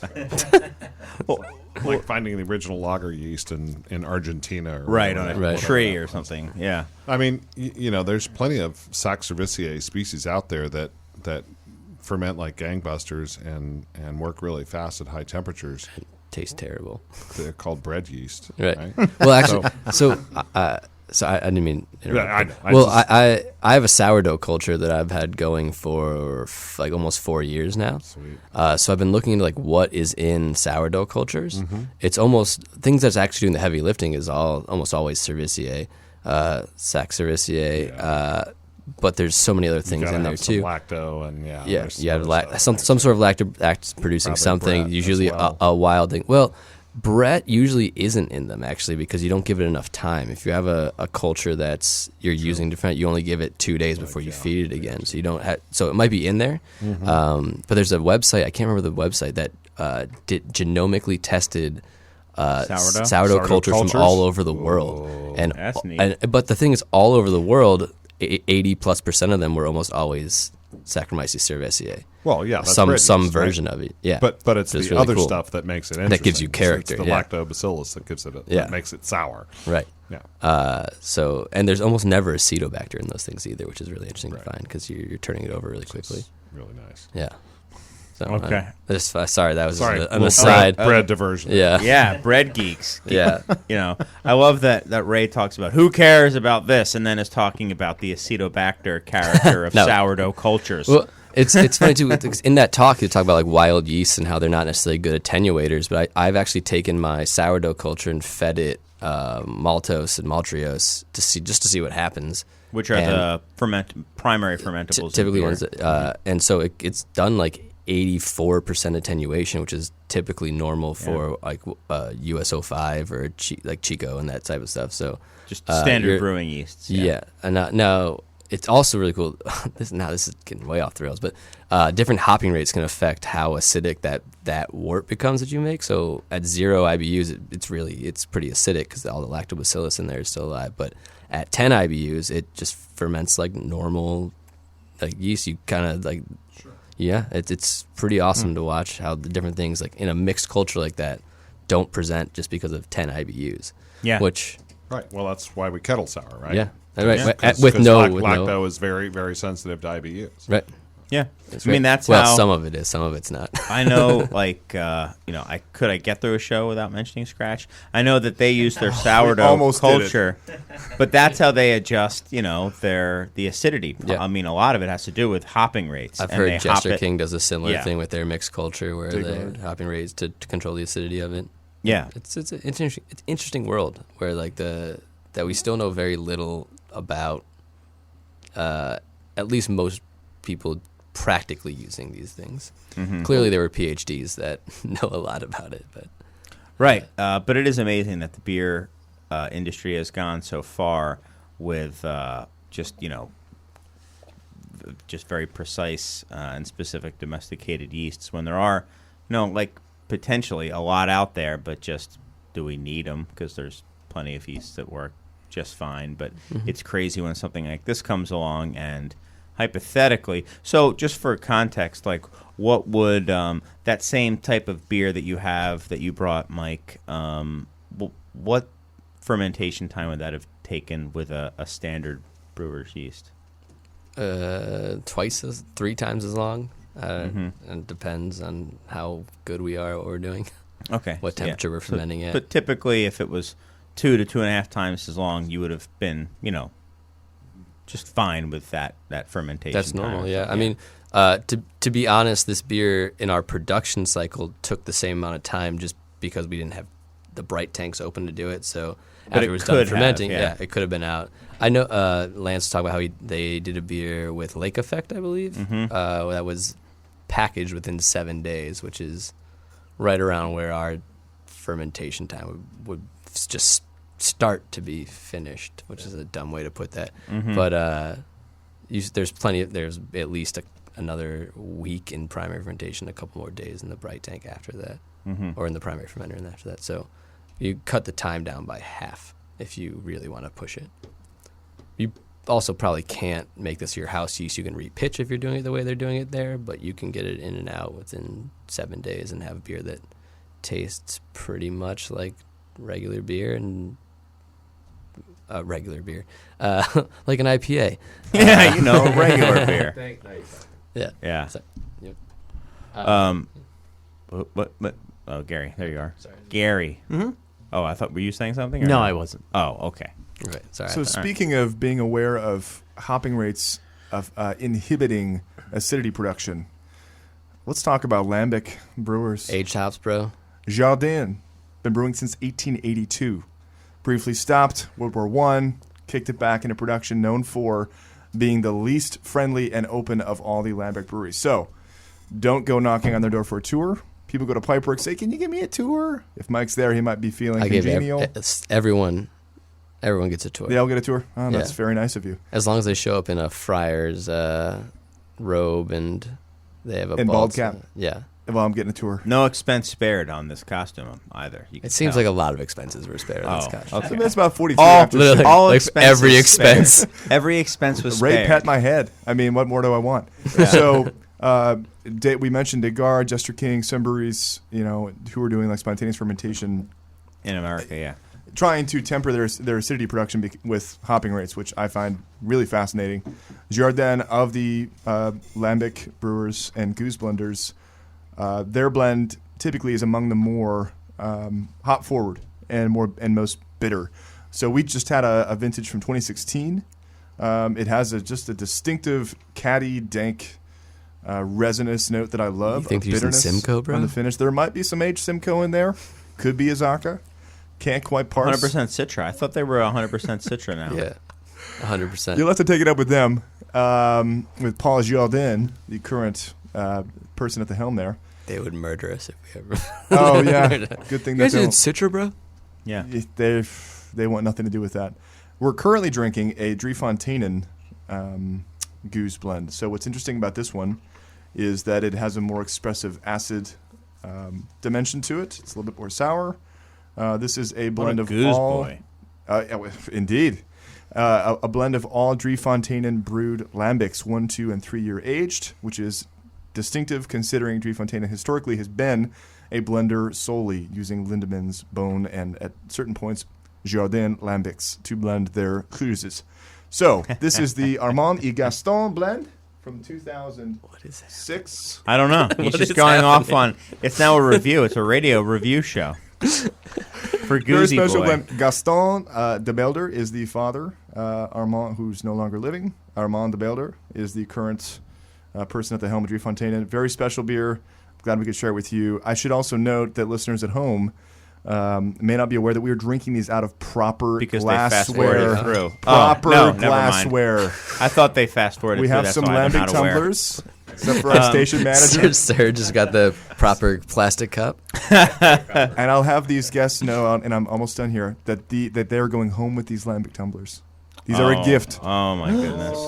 Like finding the original lager yeast in Argentina. Or Right, whatever. on a Right. tree or something. Yeah. I mean, there's plenty of Saxorvisiae species out there that ferment like gangbusters and work really fast at high temperatures. Tastes terrible. They're called bread yeast. Right. Well, actually, so I didn't mean. to interrupt. Yeah, I Well, just- I have a sourdough culture that I've had going for like almost 4 years now. Sweet. So I've been looking into like what is in sourdough cultures. Mm-hmm. It's almost things that's actually doing the heavy lifting is almost always Cerevisiae, Saxorvisiae, but there's so many other things Gotta in there have some too. lacto and Yeah, there's you have other stuff. some sort of lacto producing Probably something. Brett Usually as well. a wild thing. Well, Brett usually isn't in them actually because you don't give it enough time. If you have a culture that's you're using different, you only give it 2 days before you feed it again. So you don't have. So it might be in there, but there's a website. I can't remember the website that did genomically tested. Sourdough cultures from cultures? all over the world, and That's neat. but the thing is, all over the world, 80+% of them were almost always Saccharomyces cerevisiae. Well, yeah, that's some bread yeast, right? version of it. Yeah, But it's So the really other cool. stuff that makes it interesting. gives you character, It's the yeah. lactobacillus that gives it Yeah. that makes it sour. right. Yeah. So and there's almost never acetobacter in those things either, which is really interesting Right. to find because you're turning it over really quickly. It's really nice. Yeah. So Okay. sorry, that was Sorry, just an little aside. bread diversion. Yeah. Yeah, bread geeks. Yeah. You know, I love that Ray talks about who cares about this, and then is talking about the Acetobacter character of No. sourdough cultures. Well, it's funny too. In that talk, you talk about like wild yeast and how they're not necessarily good attenuators. But I've actually taken my sourdough culture and fed it maltose and maltose to see what happens. Which are the primary fermentables. in Typically beer. ones, and so it's done like 84% attenuation, which is typically normal for like USO5 or like Chico and that type of stuff. So Just standard brewing yeasts. yeah, and now it's also really cool. This is getting way off the rails, but different hopping rates can affect how acidic that wort becomes that you make. So at 0 IBUs, it's pretty acidic because all the lactobacillus in there is still alive. But at 10 IBUs, it just ferments like normal like yeast. You kind of like, yeah, it's pretty awesome to watch how the different things like in a mixed culture like that don't present just because of 10 IBUs. Yeah. Which Right. Well, that's why we kettle sour, right? yeah, right. Because lacto is very, very sensitive to IBUs. Right. Yeah. That's I mean, right. that's well, how some of it is, some of it's not. I know, like, I get through a show without mentioning Scratch. I know that they use their sourdough almost did it. culture, but that's how they adjust, the acidity. Yeah. I mean, a lot of it has to do with hopping rates. I've and heard they hop Jester it- King does a similar Yeah. thing with their mixed culture where Big they're lord. hopping rates to control the acidity of it. Yeah. It's an interesting world where like that we still know very little about. At least most people practically using these things. Mm-hmm. Clearly, there were PhDs that know a lot about it, but Right. But it is amazing that the beer industry has gone so far with just very precise and specific domesticated yeasts when there are, like potentially a lot out there, but just do we need them? Because there's plenty of yeasts that work just fine. But it's crazy when something like this comes along and hypothetically. So just for context, like what would that same type of beer that you brought, Mike, what fermentation time would that have taken with a standard brewer's yeast? 3 times as long. And it depends on how good we are at what we're doing. Okay. What temperature we're fermenting at. But typically, if it was 2 to 2.5 times as long, you would have been, just fine with that fermentation. That's normal, time. yeah. I mean, to be honest, this beer in our production cycle took the same amount of time just because we didn't have the bright tanks open to do it. So But after it it was could done have, fermenting, yeah. it could have been out. I know Lance talked about how they did a beer with Lake Effect, I believe, that was packaged within 7 days, which is right around where our fermentation time would just start to be finished, which is a dumb way to put that. But there's at least another week in primary fermentation, a couple more days in the bright tank after that, or in the primary fermenter and after that. So you cut the time down by half if you really want to push it. You also probably can't make this your house yeast. You can repitch if you're doing it the way they're doing it there, but you can get it in and out within 7 days and have a beer that tastes pretty much like regular beer and like an IPA. Yeah, regular beer. Yeah. Yeah. So, yep. What? Oh, Gary, there you are. Sorry. Gary. Oh, I thought, were you saying something? Or No, I wasn't. Oh, okay. Right. Sorry. So speaking of being aware of hopping rates of inhibiting acidity production, let's talk about lambic brewers. Aged hops, bro. Jardin, been brewing since 1882. Briefly stopped World War I, kicked it back into production, known for being the least friendly and open of all the lambic breweries. So don't go knocking on their door for a tour. People go to Pipeworks, say, "Can you give me a tour?" If Mike's there, he might be feeling I give congenial. everyone gets a tour. They all get a tour. Oh, that's Yeah. very nice of you. As long as they show up in a friar's robe and they have a And bald cap. Yeah. Well, I'm getting a tour. No expense spared on this costume either. You can It seems tell. like a lot of expenses were spared on this costume. Okay. That's about 43 All- after Literally, shit. all like expenses every expense. Every expense was Ray spared. pet my head. I mean, what more do I want? So we mentioned Degar, Jester King, some breweries, who are doing like spontaneous fermentation, in America, yeah. trying to temper their acidity production with hopping rates, which I find really fascinating. Jardin of the lambic brewers and goose blenders Their blend typically is among the more hop forward and most bitter. So we just had a vintage from 2016. It has just a distinctive caddy dank resinous note that I love. You think of you're using bitterness Simcoe, bro? on the finish. There might be some aged Simcoe in there. Could be Azaka. Can't quite parse. 100% Citra. I thought they were 100% Citra now. Yeah, 100%. You'll have to take it up with them, with Paul Jourdain, the current person at the helm there. They would murder us if we ever. Oh, yeah. Good thing You guys that in Citra, bro? Yeah. they want nothing to do with that. We're currently drinking a Driefonteinen goose blend. So what's interesting about this one is that it has a more expressive acid dimension to it. It's a little bit more sour. This is a blend of goose all. boy. Indeed. A blend of all Driefonteinen brewed lambics, 1, 2, and 3 year aged, which is distinctive considering Driefonteinen historically has been a blender solely using Lindemann's bone and at certain points Jourdain lambics to blend their cruises. So this is the Armand et Gaston blend from 2006. I don't know. He's just going off on. It's now a review. It's a radio review show. For Very Goozy special Boy. blend. Gaston de Belder is the father. Armand, who's no longer living. Armand de Belder is the current person at the helm of Driefonteinen. Very special beer. Glad we could share it with you. I should also note that listeners at home may not be aware that we are drinking these out of proper Because they glassware. fast-forwarded through. Proper Oh, no, never mind. glassware. I thought they fast forwarded. We through. have That's some why I'm lambic not aware. tumblers, except for our station manager. Serge just got the proper plastic cup. And I'll have these guests know, and I'm almost done here, that they're going home with these lambic tumblers. These are a gift Oh my goodness!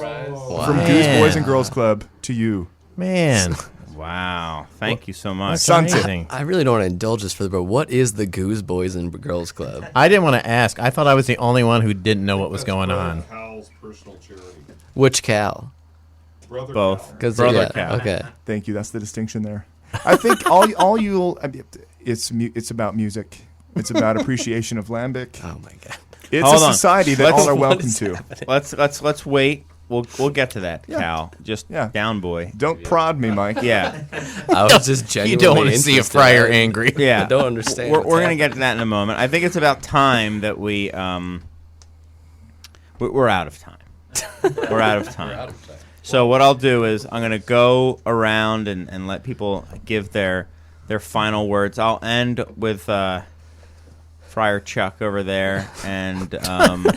from Goose Boys and Girls Club to you. Man, Wow! Thank you so much. that's Santi. amazing. I really don't want to indulge this further, but what is the Goose Boys and Girls Club? I didn't want to ask. I thought I was the only one who didn't know what was going on. Cal's personal charity. Which Cal? Brother Both. Because Brother Cal. Okay. Thank you. That's the distinction there. I think all you'll. It's about music. It's about appreciation of lambic. Oh my god. It's Hold a on. society that Let's- all are welcome to. Let's wait. We'll get to that, Cal. Just Yeah. down, boy. Don't prod me, Mike. Yeah, I was just You genuinely don't want to see a interested. friar angry. yeah. I don't understand. We're what's gonna happening. get to that in a moment. I think it's about time that we're out of time. We're out of time. So what I'll do is I'm gonna go around and let people give their final words. I'll end with Friar Chuck over there and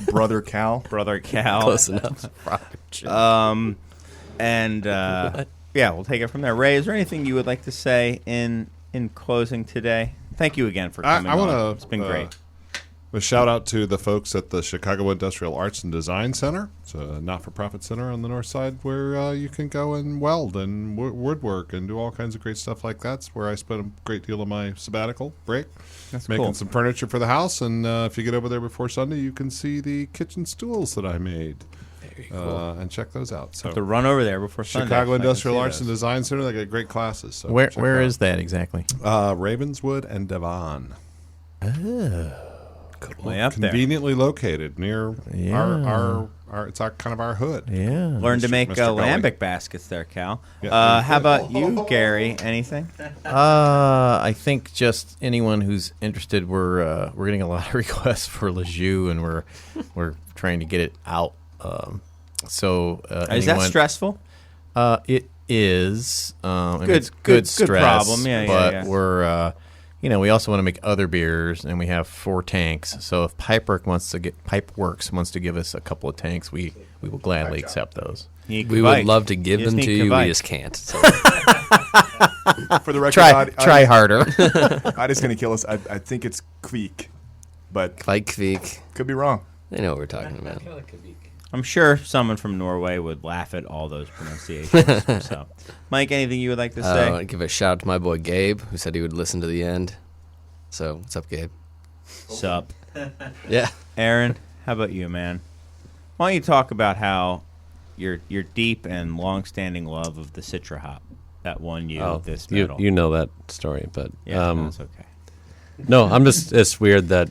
Brother Cal. Brother Cal. Close enough. Yeah, we'll take it from there. Ray, is there anything you would like to say in closing today? Thank you again for coming. I want on. to. It's been great. A shout out to the folks at the Chicago Industrial Arts and Design Center. It's a not-for-profit center on the north side where you can go and weld and woodwork and do all kinds of great stuff like that. It's where I spent a great deal of my sabbatical break. That's making cool. some furniture for the house. And if you get over there before Sunday, you can see the kitchen stools that I made. Very cool. And check those out. So To run over there before Sunday. Chicago so I can Industrial see Arts and those. Design Center. They got great classes. So Where check where it out. is that exactly? Ravenswood and Devon. Way up there. Conveniently located near our it's our kind of our hood. Yeah. Learn to Mr. make Gully. lambic baskets there, Cal. Yeah. How about you, Gary? Anything? I think just anyone who's interested, we're getting a lot of requests for Lejeune, and we're trying to get it out. So Is that stressful? It is. I mean, Good- it's good stress. problem. Yeah, but yeah. we're we also want to make other beers, and we have 4 tanks. So if Pipeworks wants to give us a couple of tanks, we will gladly accept those. You We would love to give them to you. We just can't. So. For the record, Try harder. Ida's going to kill us. I think it's Kveek, but Kvike Kvik. could be wrong. They know what we're talking about. I'm sure someone from Norway would laugh at all those pronunciations. So, Mike, anything you would like to say? I'd give a shout out to my boy Gabe, who said he would listen to the end. So, what's up, Gabe? Sup? Yeah. Aaron, how about you, man? Why don't you talk about how your deep and long-standing love of the Citra hop that won you this medal? you know that story, but Yeah, that's okay. no, I'm just it's weird that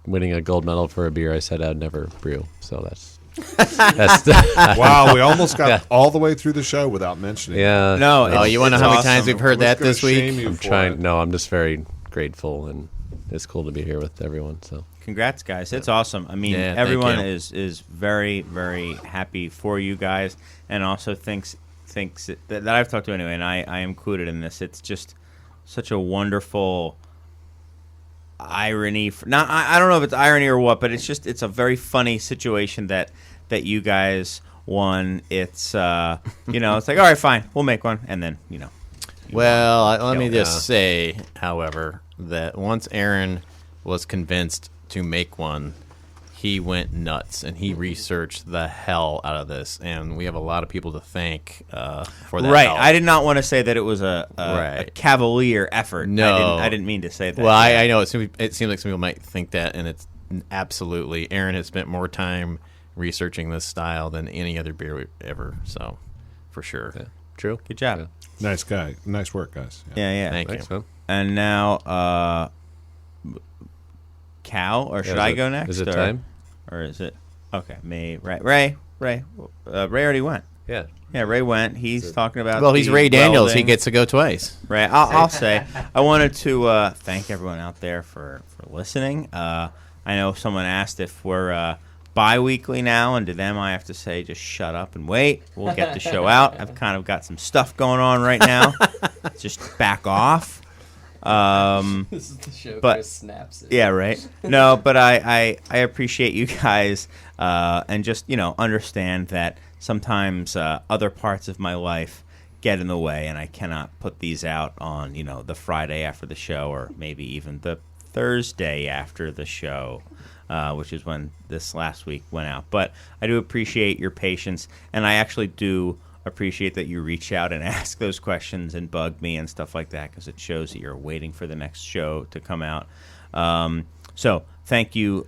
winning a gold medal for a beer I said I'd never brew. So that's That's Wow, we almost got all the way through the show without mentioning it. yeah. No, Oh, it's- you want to it's know how many awesome. times we've heard I was that gonna this week? shame you I'm for trying. it. No, I'm just very grateful, and it's cool to be here with everyone. So Congrats, guys! It's awesome. I mean, Yeah, thank everyone you. is very very happy for you guys, and also thinks that I've talked to anyway, and I am included in this. It's just such a wonderful irony. I don't know if it's irony or what, but it's a very funny situation that you guys won. It's it's like, all right, fine, we'll make one, and then Well, let me Yeah. just say, however, that once Aaron was convinced to make one, he went nuts and he researched the hell out of this, and we have a lot of people to thank for that. right. help. I did not want to say that it was a Right. cavalier effort. No. I didn't mean to say that. Well, I know it seems like some people might think that, and it's absolutely. Aaron has spent more time researching this style than any other beer ever, so for sure. yeah, true. Good job. Nice guy. Nice work, guys. Yeah. Thank Thanks, you. man. And now, Cal, or should I go next? Is it or, time? Or is it? Okay, me. Ray. Ray already went. Yeah. Yeah, Ray went. He's talking about. Well, he's the Ray Daniels. He welding. gets to go twice. Right. I'll say. I wanted to thank everyone out there for listening. I know someone asked if we're bi-weekly now, and to them I have to say just shut up and wait. We'll get the show out. I've kind of got some stuff going on right now. Just back off. This is the show. But- Chris snaps it. Yeah, right. No, but I appreciate you guys, and just understand that sometimes other parts of my life get in the way, and I cannot put these out on the Friday after the show, or maybe even the Thursday after the show, which is when this last week went out. But I do appreciate your patience, and I actually do appreciate that you reach out and ask those questions and bug me and stuff like that, because it shows that you're waiting for the next show to come out. So thank you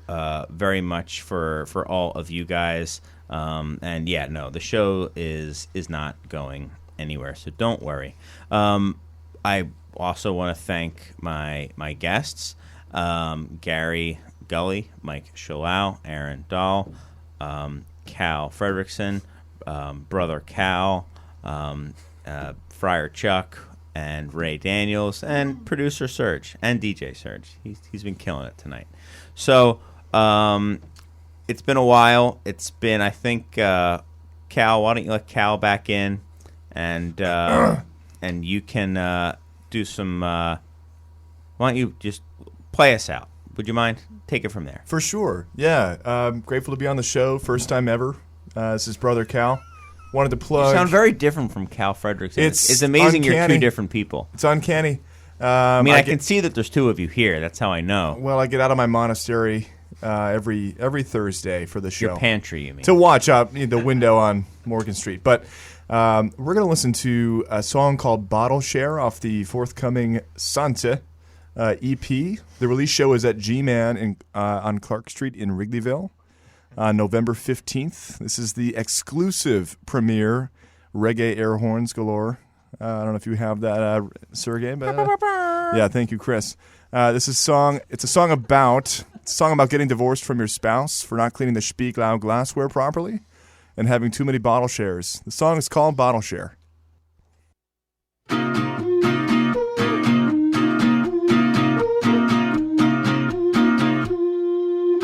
very much for all of you guys. And yeah, no, the show is not going anywhere, so don't worry. I also want to thank my guests, Gary Gully, Mike Schallau, Aaron Dahl, Cal Fredrickson, Brother Cal, Friar Chuck, and Ray Daniels, and producer Serge, and DJ Serge. He's been killing it tonight. So it's been a while. It's been, I think, Cal, why don't you let Cal back in, and you can do some, why don't you just play us out? Would you mind? Take it from there. For sure. Yeah. Grateful to be on the show. First time ever. This is Brother Cal. Wanted to plug. You sound very different from Cal Fredrickson. It's amazing you're uncanny. two different people. It's uncanny. I mean, I can see that there's two of you here. That's how I know. Well, I get out of my monastery every Thursday for the show. Your pantry, you mean? To watch out the window on Morgan Street. But we're going to listen to a song called Bottle Share off the forthcoming Sante EP. The release show is at G-Man on Clark Street in Wrigleyville on November 15th. This is the exclusive premiere, reggae air horns galore. I don't know if you have that, Sergey, but yeah, thank you, Chris. This is it's a song about getting divorced from your spouse for not cleaning the Schallau glassware properly and having too many bottle shares. The song is called Bottle Share.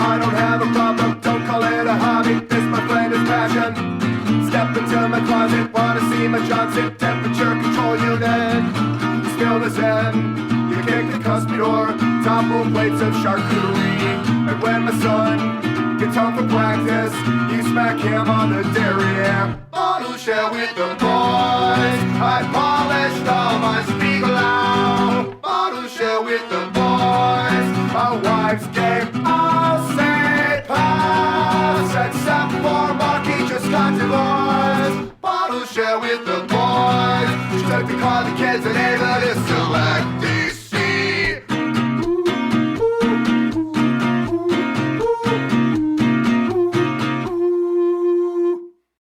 I don't have a problem, don't call it a hobby. This, my friend, is passion. Step into my closet, wanna see my Johnson temperature control unit. Still the zen, you kick the custody door, topple plates of charcuterie. And when my son gets home from practice, you smack him on the dairy. Bottle share with the boys. I polished all my Schallau. Bottle share with the boys. My wife's gave all say pass, except for Marky, just got divorced. Bottle share with the boys. She took to call the kids and able to select.